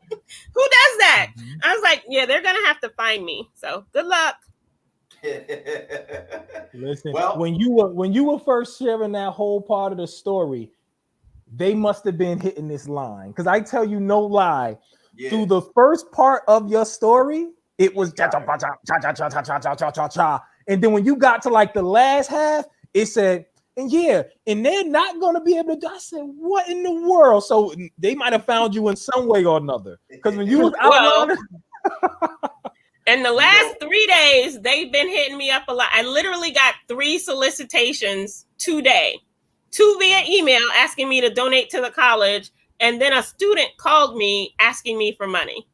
Who does that? I was like, yeah, they're going to have to find me. So good luck. Listen, when you were first sharing that whole part of the story, they must have been hitting this line. Because I tell you no lie. Yeah. Through the first part of your story, it was cha cha cha cha cha cha cha cha cha cha cha, and then when you got to like the last half, it said, and yeah, and they're not gonna be able to do. I said, what in the world? So they might have found you in some way or another. Because when you was outlining, and the last 3 days, they've been hitting me up a lot. I literally got 3 solicitations today, 2 via email asking me to donate to the college. And then a student called me asking me for money.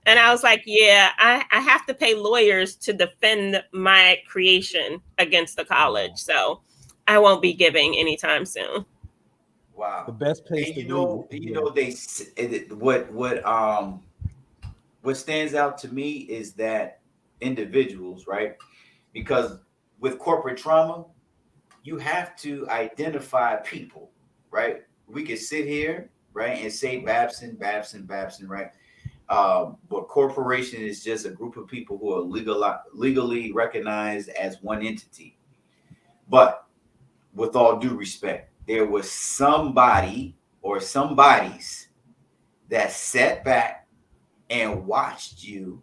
And I was like, yeah, I have to pay lawyers to defend my creation against the college. So I won't be giving anytime soon. Wow. The best place and to you know, what stands out to me is that individuals, right? Because with corporate trauma, you have to identify people, right? We could sit here, right, and say Babson, right? But corporation is just a group of people who are legally recognized as one entity. But with all due respect, there was somebody or somebodies that sat back and watched you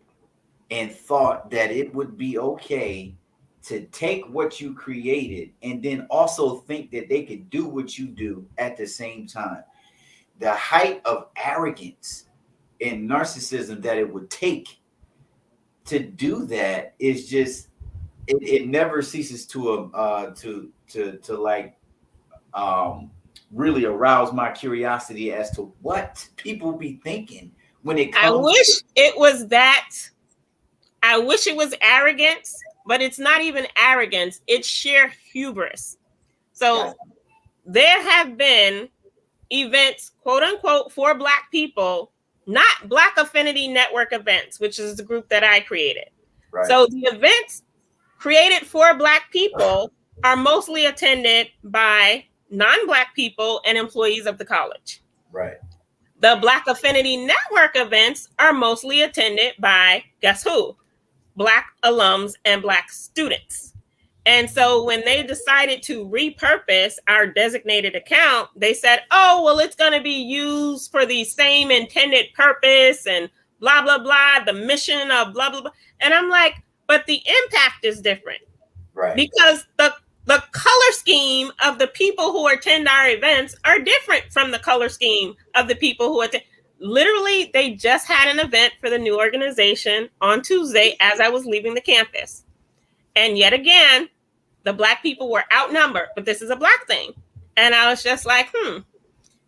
and thought that it would be okay to take what you created and then also think that they could do what you do at the same time. The height of arrogance and narcissism that it would take to do that is just it never ceases to really arouse my curiosity as to what people be thinking when it comes. I wish it was that. I wish it was arrogance, but it's not even arrogance. It's sheer hubris. So there have been events, quote unquote, for Black people, not Black Affinity Network events, which is the group that I created. Right. So the events created for Black people are mostly attended by non-Black people and employees of the college. Right. The Black Affinity Network events are mostly attended by, guess who? Black alums and Black students. And so when they decided to repurpose our designated account, they said, oh, well, it's going to be used for the same intended purpose and blah, blah, blah, the mission of blah, blah, blah. And I'm like, but the impact is different. Right. Because the color scheme of the people who attend our events are different from the color scheme of the people who attend. Literally, they just had an event for the new organization on Tuesday as I was leaving the campus. And yet again, the Black people were outnumbered, but this is a Black thing. And I was just like,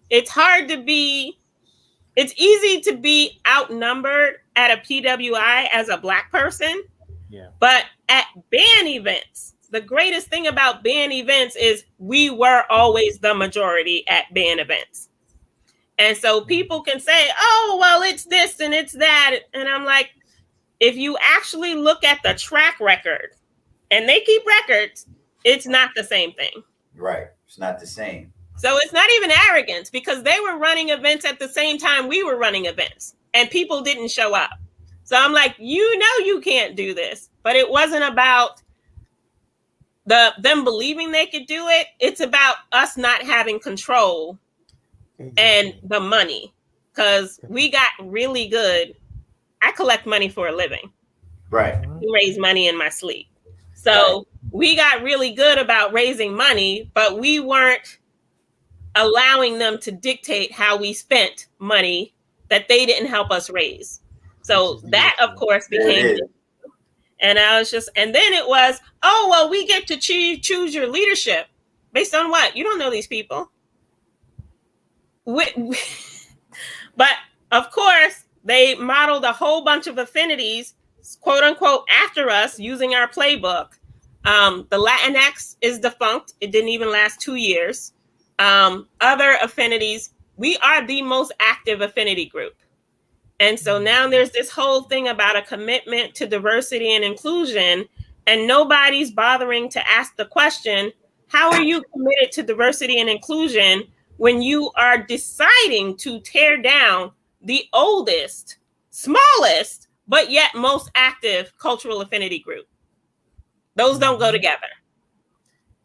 it's easy to be outnumbered at a PWI as a Black person. Yeah. But at band events, the greatest thing about band events is we were always the majority at band events. And so people can say, oh, well, it's this and it's that. And I'm like, if you actually look at the track record, and they keep records, it's not the same thing. Right. It's not the same. So it's not even arrogance, because they were running events at the same time we were running events, and people didn't show up. So I'm like, you can't do this. But it wasn't about them believing they could do it. It's about us not having control and the money, because we got really good. I collect money for a living. Right. I raise money in my sleep. So we got really good about raising money, but we weren't allowing them to dictate how we spent money that they didn't help us raise. So that, of course, became, and I was just, and then it was, oh, well, we get to choose your leadership based on what? You don't know these people. But of course, they modeled a whole bunch of affinities, quote unquote, after us using our playbook. The Latinx is defunct. It didn't even last 2 years. Other affinities, we are the most active affinity group. And so now there's this whole thing about a commitment to diversity and inclusion, and nobody's bothering to ask the question, how are you committed to diversity and inclusion when you are deciding to tear down the oldest, smallest, but yet most active cultural affinity group? Those don't go together.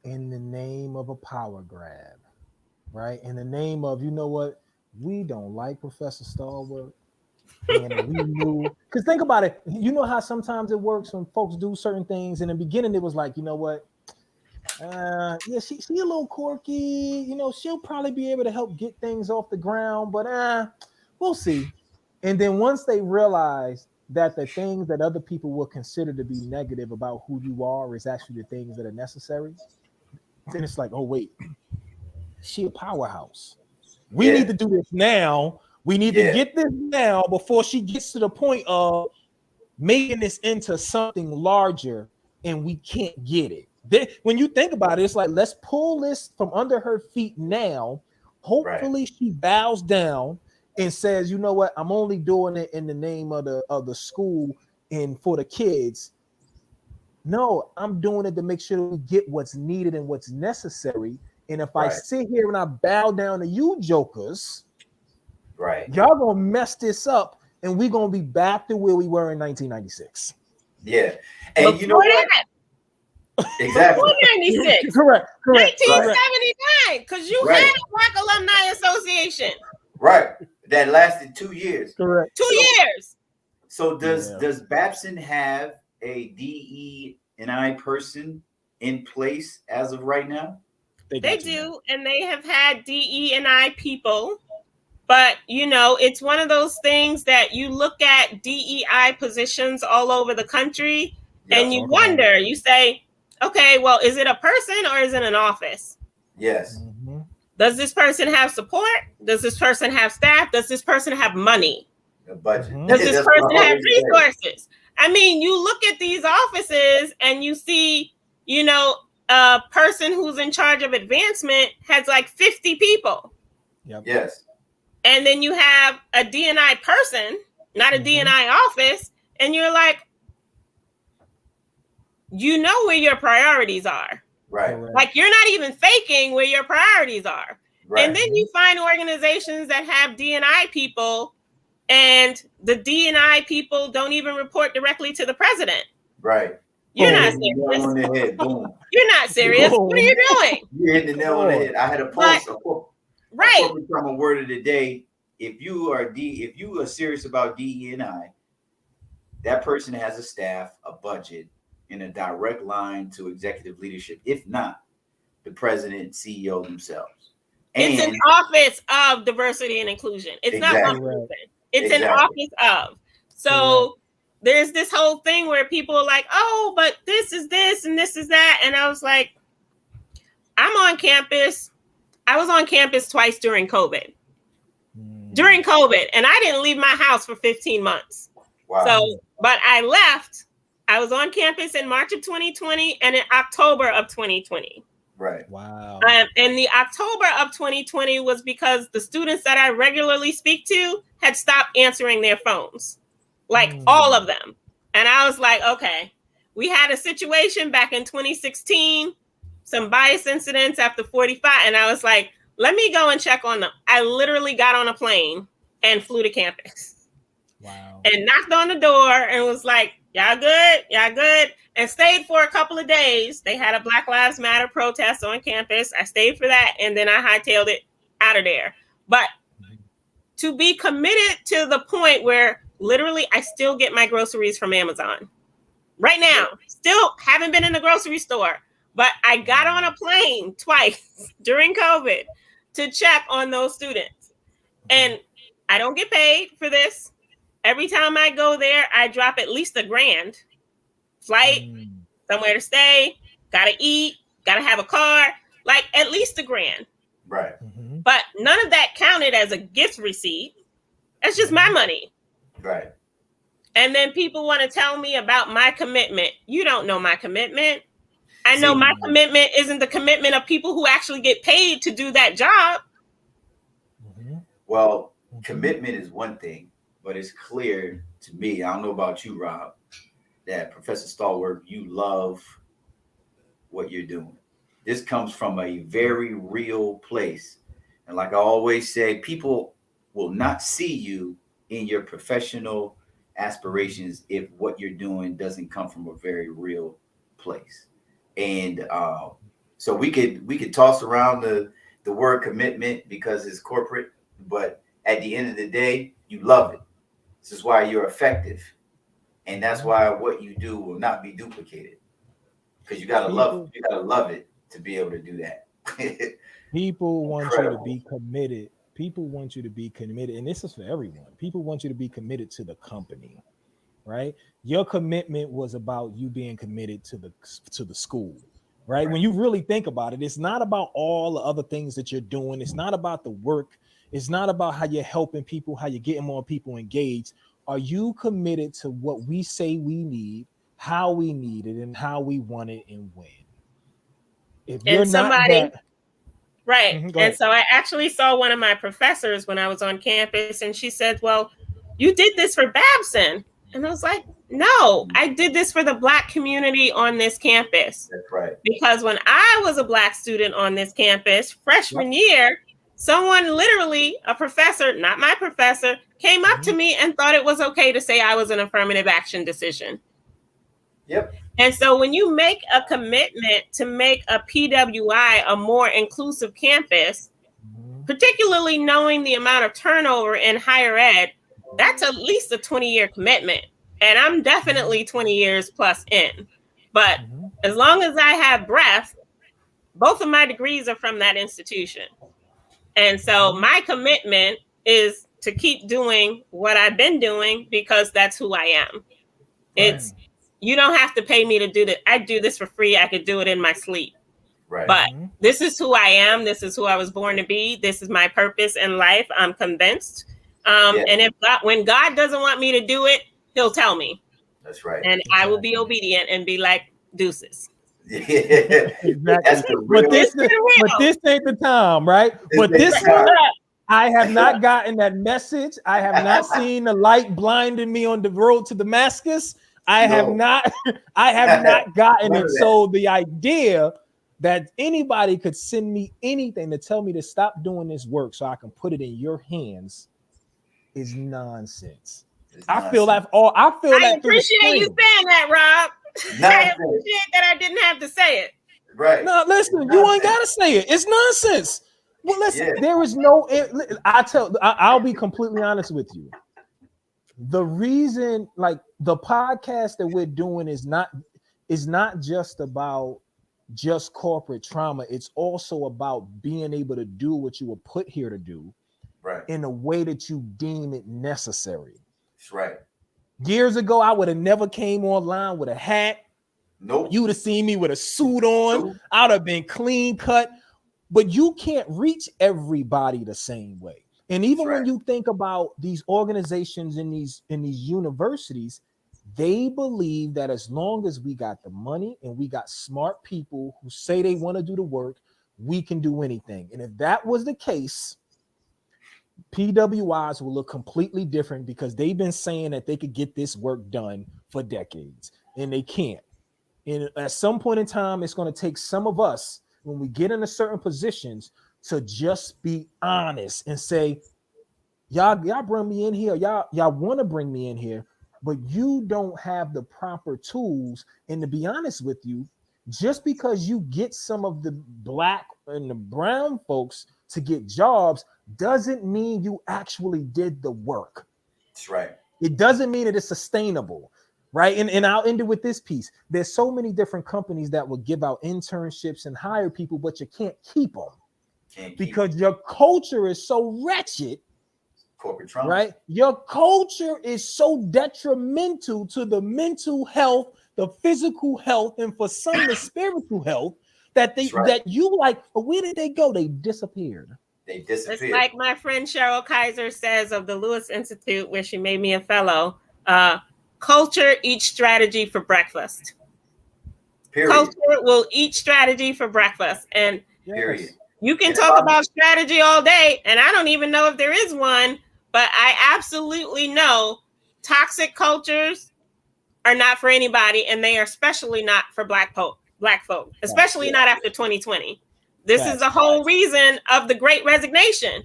In the name of a power grab, right? In the name of, you know what? We don't like Professor Stallworth. And we knew, because think about it. You know how sometimes it works when folks do certain things. In the beginning, it was like, you know what? Yeah, she a little quirky. You know, she'll probably be able to help get things off the ground, but we'll see. And then once they realize that the things that other people will consider to be negative about who you are is actually the things that are necessary, then it's like, oh wait, she a powerhouse. We need to do this now. We need to get this now before she gets to the point of making this into something larger and we can't get it. When you think about it, it's like, let's pull this from under her feet now. Hopefully she bows down and says, you know what, I'm only doing it in the name of the school and for the kids. No, I'm doing it to make sure we get what's needed and what's necessary. And if I sit here and I bow down to you jokers, y'all gonna mess this up, and we're gonna be back to where we were in 1996. Yeah, and before you know what? Exactly. 1996. Correct. 1979, because you had a Black Alumni Association. Right. That lasted 2 years. Correct. 2 years. So does Babson have a DE&I person in place as of right now? They do, and they have had DE&I people. But, you know, it's one of those things that you look at DEI positions all over the country and you wonder, you say, okay, well, is it a person or is it an office? Yes. Mm-hmm. Does this person have support? Does this person have staff? Does this person have money? A budget. Mm-hmm. Does this person have resources? I mean, you look at these offices and you see, you know, a person who's in charge of advancement has like 50 people. Yep. Yes. And then you have a D&I person, not a D&I office, and you're like, you know where your priorities are. Right. Like, you're not even faking where your priorities are. Right. And then you find organizations that have D&I people, and the D&I people don't even report directly to the president. Right. You're not serious. On the head. Boom. You're not serious. Boom. What are you doing? You hit the nail on the head. I had a post. Right. From a word of the day. If you are serious about DE&I, that person has a staff, a budget, and a direct line to executive leadership. If not, the president, CEO themselves. And it's an office of diversity and inclusion. It's not one person. It's an office of. So there's this whole thing where people are like, oh, but this is this and this is that. And I was like, I'm on campus. I was on campus twice during COVID. During COVID, and I didn't leave my house for 15 months. Wow. So, but I left. I was on campus in March of 2020 and in October of 2020. Right. Wow. And the October of 2020 was because the students that I regularly speak to had stopped answering their phones, like all of them. And I was like, okay, we had a situation back in 2016, some bias incidents after 45. And I was like, let me go and check on them. I literally got on a plane and flew to campus. Wow. And knocked on the door and was like, y'all good? Y'all good? And stayed for a couple of days. They had a Black Lives Matter protest on campus. I stayed for that. And then I hightailed it out of there. But to be committed to the point where literally I still get my groceries from Amazon. Right now, still haven't been in the grocery store. But I got on a plane twice during COVID to check on those students. And I don't get paid for this. Every time I go there, I drop at least $1,000. Flight, somewhere to stay, gotta eat, gotta have a car, like at least $1,000. Right. But none of that counted as a gift receipt. That's just my money. Right. And then people want to tell me about my commitment. You don't know my commitment. I know my commitment isn't the commitment of people who actually get paid to do that job. Well, commitment is one thing, but it's clear to me, I don't know about you, Rob, that Professor Stallworth, you love what you're doing. This comes from a very real place. And like I always say, people will not see you in your professional aspirations if what you're doing doesn't come from a very real place. And so we could toss around the word commitment because it's corporate, but at the end of the day, you love it. This is why you're effective, and that's why what you do will not be duplicated. Because you gotta love it to be able to do that. People want you to be committed. People want you to be committed, and this is for everyone. People want you to be committed to the company, right? Your commitment was about you being committed to the school, right? When you really think about it, it's not about all the other things that you're doing. It's not about the work. It's not about how you're helping people, how you're getting more people engaged. Are you committed to what we say we need, how we need it, and how we want it and when? If you're not that, right. And so I actually saw one of my professors when I was on campus, and she said, well, you did this for Babson. And I was like, no, I did this for the Black community on this campus. That's right. Because when I was a Black student on this campus, freshman year, someone literally, a professor, not my professor, came up to me and thought it was okay to say I was an affirmative action decision. Yep. And so when you make a commitment to make a PWI a more inclusive campus, particularly knowing the amount of turnover in higher ed, that's at least a 20-year commitment. And I'm definitely 20 years plus in. But as long as I have breath, both of my degrees are from that institution. And so my commitment is to keep doing what I've been doing because that's who I am. It's you don't have to pay me to do that. I do this for free. I could do it in my sleep. Right. But this is who I am. This is who I was born to be. This is my purpose in life. I'm convinced. And when God doesn't want me to do it, he'll tell me. That's right. And I will be obedient and be like, deuces. Yeah. Exactly. But this ain't the time, right? But this one, I have not gotten that message. I have not seen the light blinding me on the road to Damascus. I have not gotten it. So the idea that anybody could send me anything to tell me to stop doing this work so I can put it in your hands is nonsense. I appreciate you saying that, Rob. I appreciate that I didn't have to say it. Right. No, listen, you ain't gotta say it. It's nonsense. Well, listen, there is no. I'll be completely honest with you. The reason, like the podcast that we're doing, is not just about just corporate trauma. It's also about being able to do what you were put here to do, right, in a way that you deem it necessary. That's right. Years ago, I would have never came online with a hat. Nope. You would have seen me with a suit on. Nope. I'd have been clean cut. But you can't reach everybody the same way. And even when you think about these organizations in these universities, they believe that as long as we got the money and we got smart people who say they want to do the work, we can do anything. And if that was the case, PWIs will look completely different because they've been saying that they could get this work done for decades and they can't. And at some point in time, it's going to take some of us when we get into certain positions to just be honest and say, y'all bring me in here. Y'all want to bring me in here, but you don't have the proper tools. And to be honest with you, just because you get some of the black and the brown folks to get jobs doesn't mean you actually did the work. That's right. It doesn't mean that it's sustainable. Right. And I'll end it with this piece. There's so many different companies that will give out internships and hire people, but you can't keep them because your culture is so wretched. Corporate trauma. Right. Your culture is so detrimental to the mental health, the physical health, and for some the spiritual health that that you like. But where did they go? They disappeared. They disappeared. It's like my friend Cheryl Kaiser says of the Lewis Institute, where she made me a fellow. Culture eats strategy for breakfast. Period. Culture will eat strategy for breakfast. And period. You can talk about strategy all day, and I don't even know if there is one, but I absolutely know toxic cultures are not for anybody, and they are especially not for black folk, especially not after 2020. This is the whole reason of the Great Resignation.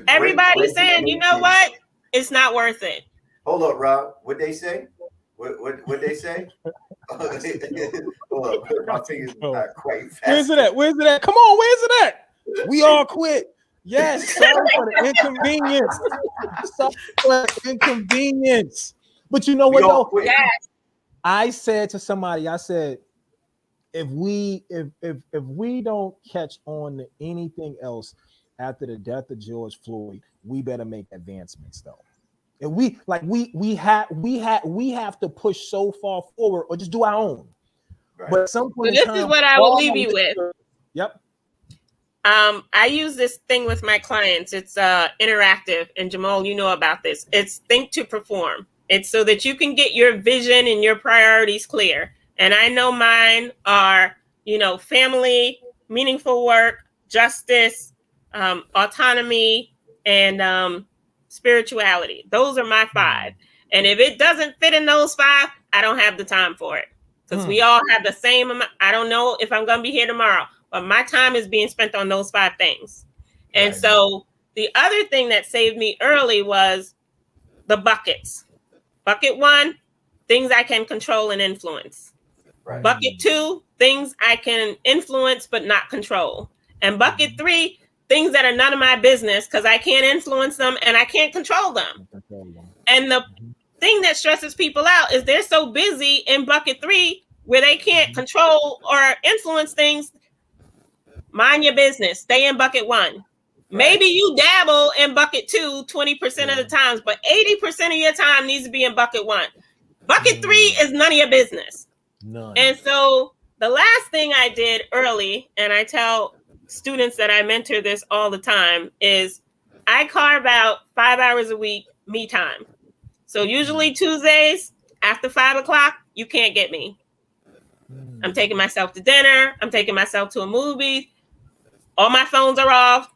Everybody's saying, you know what? It's not worth it. Hold up, Rob. What they say? What they say? Hold up. My fingers not quite fast. Where's it at? Where's it at? Come on, where's it at? We all quit. Yes, sorry for the inconvenience. Sorry for the inconvenience. But you know what though? Yes. I said to somebody, I said, if we don't catch on to anything else after the death of George Floyd, we better make advancements though. And we have to push so far forward or just do our own. Right. But at some point this is what I will leave you with. Yep. I use this thing with my clients. It's interactive, and Jamal, you know about this. It's think to perform. It's so that you can get your vision and your priorities clear. And I know mine are, family, meaningful work, justice, autonomy, and spirituality. Those are my 5. And if it doesn't fit in those 5, I don't have the time for it. Because we all have the same amount. I don't know if I'm going to be here tomorrow, but my time is being spent on those 5 things. And so the other thing that saved me early was the buckets. Bucket 1, things I can control and influence. Right. Bucket 2, things I can influence but not control. And bucket 3, things that are none of my business because I can't influence them and I can't control them. And the thing that stresses people out is they're so busy in bucket 3 where they can't control or influence things. Mind your business. Stay in bucket 1. Maybe you dabble in bucket 2 20% of the times, but 80% of your time needs to be in bucket 1. Bucket 3 is none of your business. None. And so the last thing I did early, and I tell students that I mentor this all the time, is I carve out 5 hours a week me time. So usually Tuesdays after 5 o'clock, you can't get me. I'm taking myself to dinner. I'm taking myself to a movie. All my phones are off.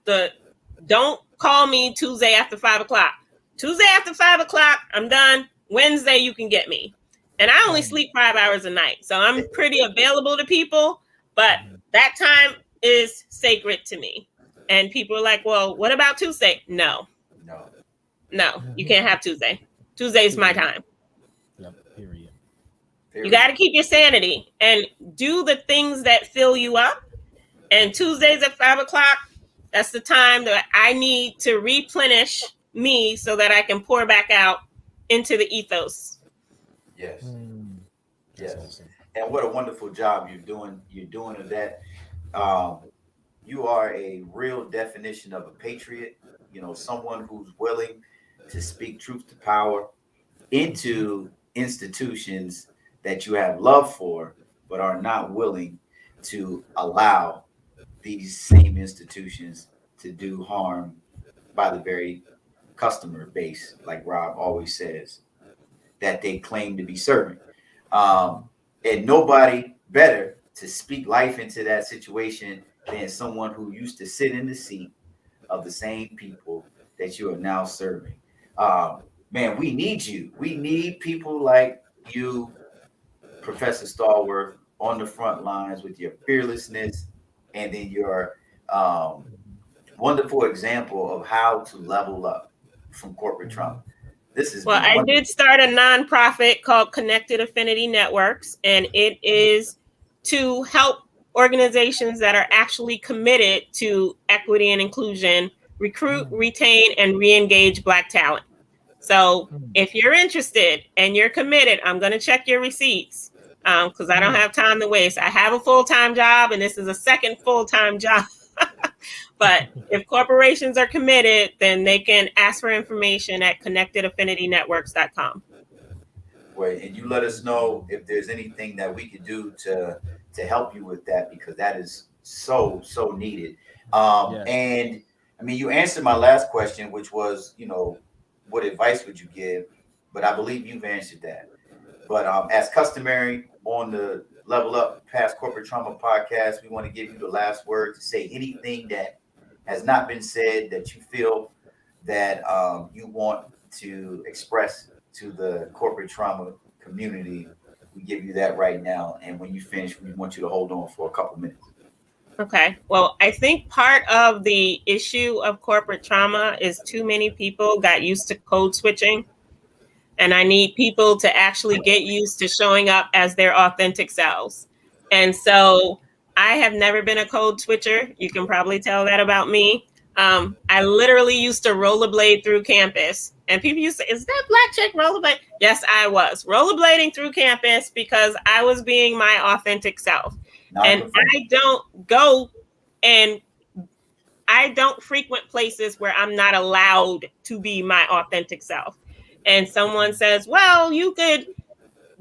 Don't call me Tuesday after 5 o'clock. Tuesday after 5 o'clock, I'm done. Wednesday, you can get me. And I only sleep 5 hours a night. So I'm pretty available to people, but that time is sacred to me. And people are like, well, what about Tuesday? No, you can't have Tuesday. Tuesday is my time. Period. You got to keep your sanity and do the things that fill you up. And Tuesdays at 5 o'clock, that's the time that I need to replenish me so that I can pour back out into the ethos. Yes. Yes. Awesome. And what a wonderful job you're doing. You're doing of that. You are a real definition of a patriot, someone who's willing to speak truth to power, into institutions that you have love for, but are not willing to allow these same institutions to do harm by the very customer base, like Rob always says, that they claim to be serving. And nobody better to speak life into that situation than someone who used to sit in the seat of the same people that you are now serving. Man, we need you. We need people like you, Professor Stallworth, on the front lines with your fearlessness and then your wonderful example of how to level up from corporate trauma. This has Well, been I wonderful. did start a nonprofit called Connected Affinity Networks, and it is to help organizations that are actually committed to equity and inclusion recruit, retain, and re-engage Black talent. So if you're interested and you're committed, I'm going to check your receipts because I don't have time to waste. I have a full-time job, and this is a second full-time job. But if corporations are committed, then they can ask for information at connectedaffinitynetworks.com. Right, and you let us know if there's anything that we could do to help you with that because that is so needed. Yes. And I mean, you answered my last question, which was, what advice would you give? But I believe you've answered that. But as customary on the Level Up Past Corporate Trauma podcast, we want to give you the last word to say anything that has not been said that you feel that you want to express to the corporate trauma community. We give you that right now. And when you finish, we want you to hold on for a couple minutes. Okay. Well, I think part of the issue of corporate trauma is too many people got used to code switching. And I need people to actually get used to showing up as their authentic selves. And so I have never been a code switcher. You can probably tell that about me. I literally used to rollerblade through campus. And people used to say, is that Black chick rollerblade? Yes, I was rollerblading through campus because I was being my authentic self. And I don't go and I don't frequent places where I'm not allowed to be my authentic self. And someone says, well, you could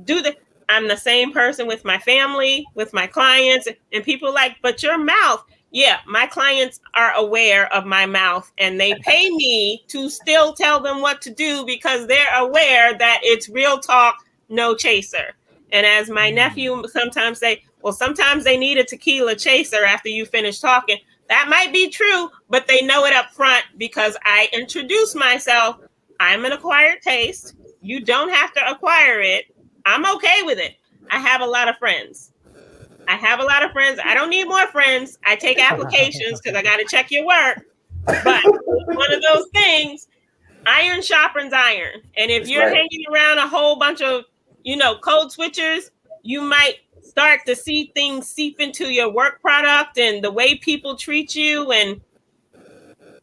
do the, I'm the same person with my family, with my clients, and people like, but your mouth. Yeah, my clients are aware of my mouth and they pay me to still tell them what to do because they're aware that it's real talk, no chaser. And as my nephew sometimes say, well, sometimes they need a tequila chaser after you finish talking. That might be true, but they know it up front because I introduce myself. I'm an acquired taste. You don't have to acquire it. I'm okay with it. I have a lot of friends. I don't need more friends. I take applications because I got to check your work. But it's one of those things, iron sharpens iron. And if you're hanging around a whole bunch of, code switchers, you might start to see things seep into your work product and the way people treat you. And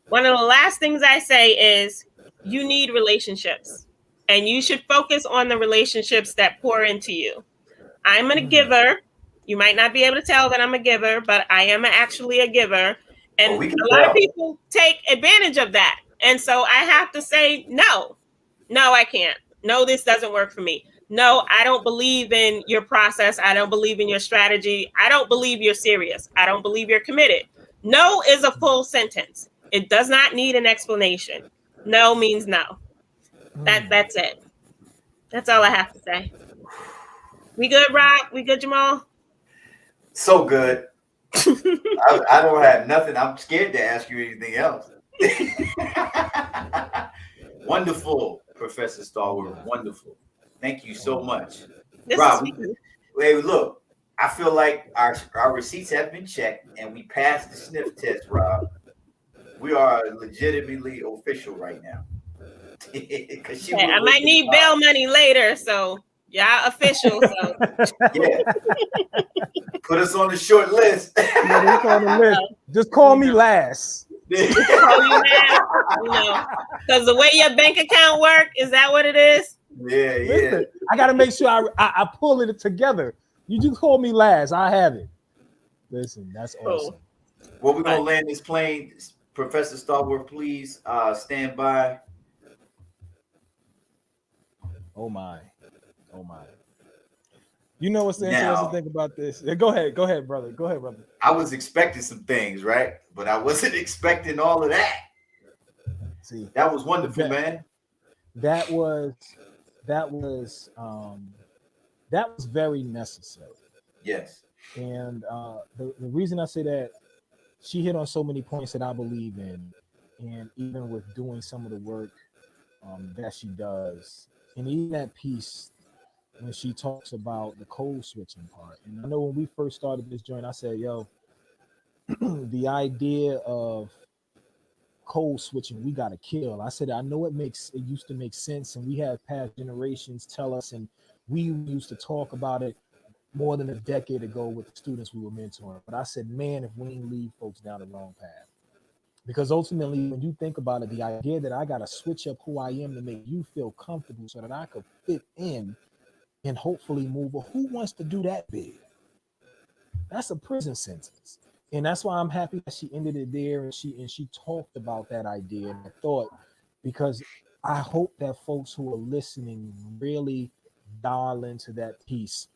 one of the last things I say is you need relationships and you should focus on the relationships that pour into you. I'm a giver. You might not be able to tell that I'm a giver, but I am actually a giver. And a lot of people take advantage of that. And so I have to say, no, I can't. No, this doesn't work for me. No, I don't believe in your process. I don't believe in your strategy. I don't believe you're serious. I don't believe you're committed. No is a full sentence. It does not need an explanation. No means no. That's it. That's all I have to say. We good, Rob? We good, Jamal? So good. I don't have nothing. I'm scared to ask you anything else. Wonderful, Professor Stallworth. Wonderful. Thank you so much. Rob, wait, look, I feel like our receipts have been checked and we passed the sniff test, Rob. We are legitimately official right now. I might need bail money later, so y'all official. So yeah. Put us on the short list. Just call me last. Because the way your bank account work, is that what it is? Yeah, Listen, I got to make sure I pull it together. You just call me last. I have it. Listen, that's awesome. Well, we're going to land this plane. Professor Stallworth, please stand by. Oh my. Oh my. You know what's the interesting Now, thing about this? Go ahead. Go ahead, brother. Go ahead, brother. I was expecting some things, right? But I wasn't expecting all of that. See, That was wonderful, that man. that was that was um that was very necessary. Yes. And the reason I say that, she hit on so many points that I believe in, and even with doing some of the work that she does, and even that piece when she talks about the code switching part. And I know when we first started this joint, I said, "Yo, the idea of code switching, we got to kill." I said, "I know it used to make sense, and we had past generations tell us, and we used to talk about it more than a decade ago with the students we were mentoring." But I said, man, if we ain't lead folks down the wrong path. Because ultimately, when you think about it, the idea that I got to switch up who I am to make you feel comfortable so that I could fit in and hopefully move. Well, who wants to do that big? That's a prison sentence. And that's why I'm happy that she ended it there, and she talked about that idea and that thought, because I hope that folks who are listening really dial into that piece,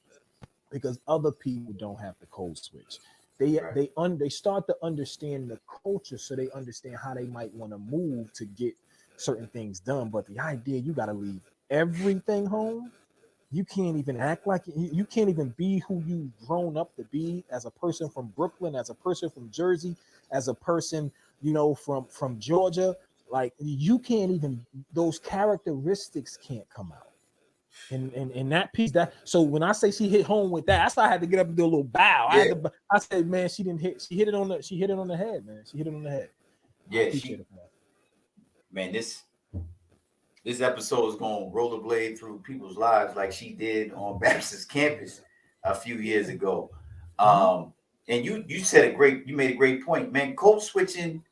because other people don't have the code switch. Right. They start to understand the culture, so they understand how they might want to move to get certain things done. But the idea you got to leave everything home, you can't even act like you can't even be who you grown up to be as a person from Brooklyn, as a person from Jersey, as a person, from Georgia. Like, you can't even, those characteristics can't come out. And that piece, that, so when I say she hit home with that, that's why I had to get up and do a little bow. Yeah. I said, man, she hit it on the head, man. She hit it on the head. I Yeah. appreciate it for that. Man, this episode is going to rollerblade through people's lives like she did on Baptist campus a few years ago. Mm-hmm. And you made a great point, man. Code switching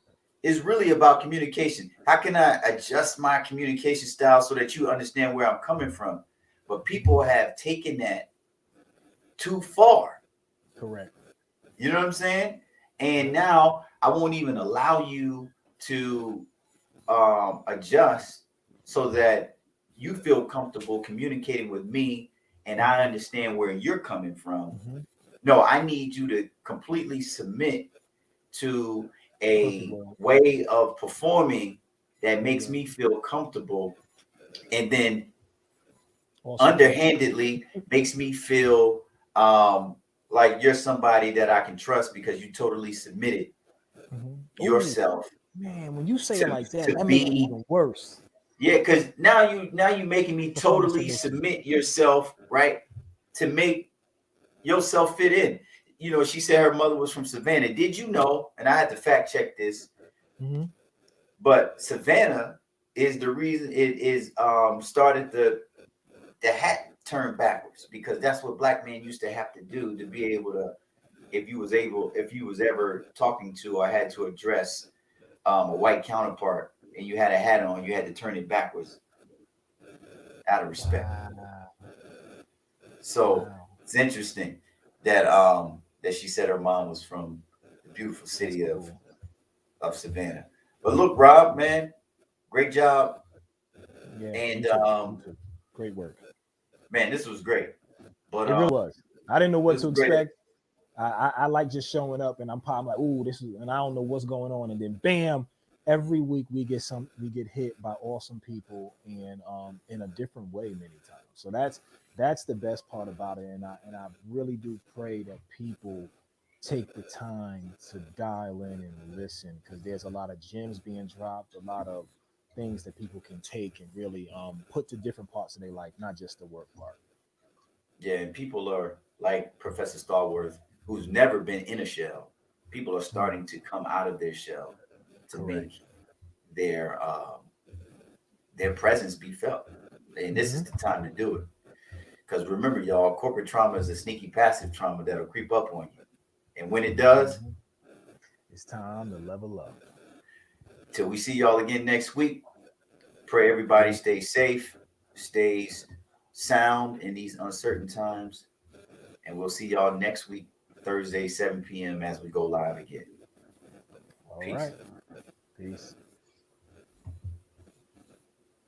is really about communication. How can I adjust my communication style so that you understand where I'm coming from? But people have taken that too far. Correct. You know what I'm saying? And Yep. now I won't even allow you to adjust so that you feel comfortable communicating with me and I Mm-hmm. understand where you're coming from. Mm-hmm. No, I need you to completely submit to Perfect a word. way of performing that Very makes good. me feel comfortable, and then Awesome. underhandedly makes me feel um, like you're somebody that I can trust because you totally submitted Mm-hmm. Oh, yourself man, when you say it to like that, to that make it be. even worse. Yeah, because now you making me Performance totally submission. submit yourself, right, to make yourself fit in. She said her mother was from Savannah. Did you know? And I had to fact check this, Mm-hmm. but Savannah is the reason it is started the hat turned backwards, because that's what black men used to have to do to be able to, if you was ever talking to or had to address a white counterpart and you had a hat on, you had to turn it backwards out of respect. Wow. So Wow. it's interesting that that she said her mom was from the beautiful That's city cool. of Savannah. But look, Rob, man, great job. Yeah, you And too. You too. Great work. man, this was great. But It really was. I didn't know what this to was great. expect. I like just showing up, and I'm like, ooh, this is, and I don't know what's going on, and then bam, every week we get hit by awesome people, and in a different way many times. So that's the best part about it, and I really do pray that people take the time to dial in and listen, because there's a lot of gems being dropped, a lot of things that people can take and really put to different parts of their life, not just the work part. Yeah, and people are like Professor Stallworth, who's never been in a shell. People are Mm, starting to come out of their shell to correct. make their um, their presence be felt. And this is Hmm. the time to do it. Because remember, y'all, corporate trauma is a sneaky passive trauma that'll creep up on you. And when it does, Hmm. It's time to level up. till we see y'all again next week, pray everybody Peace. stays safe, stays sound in these uncertain times. And we'll see y'all next week, Thursday, 7 p.m., as we go live again. All Peace. right. Peace.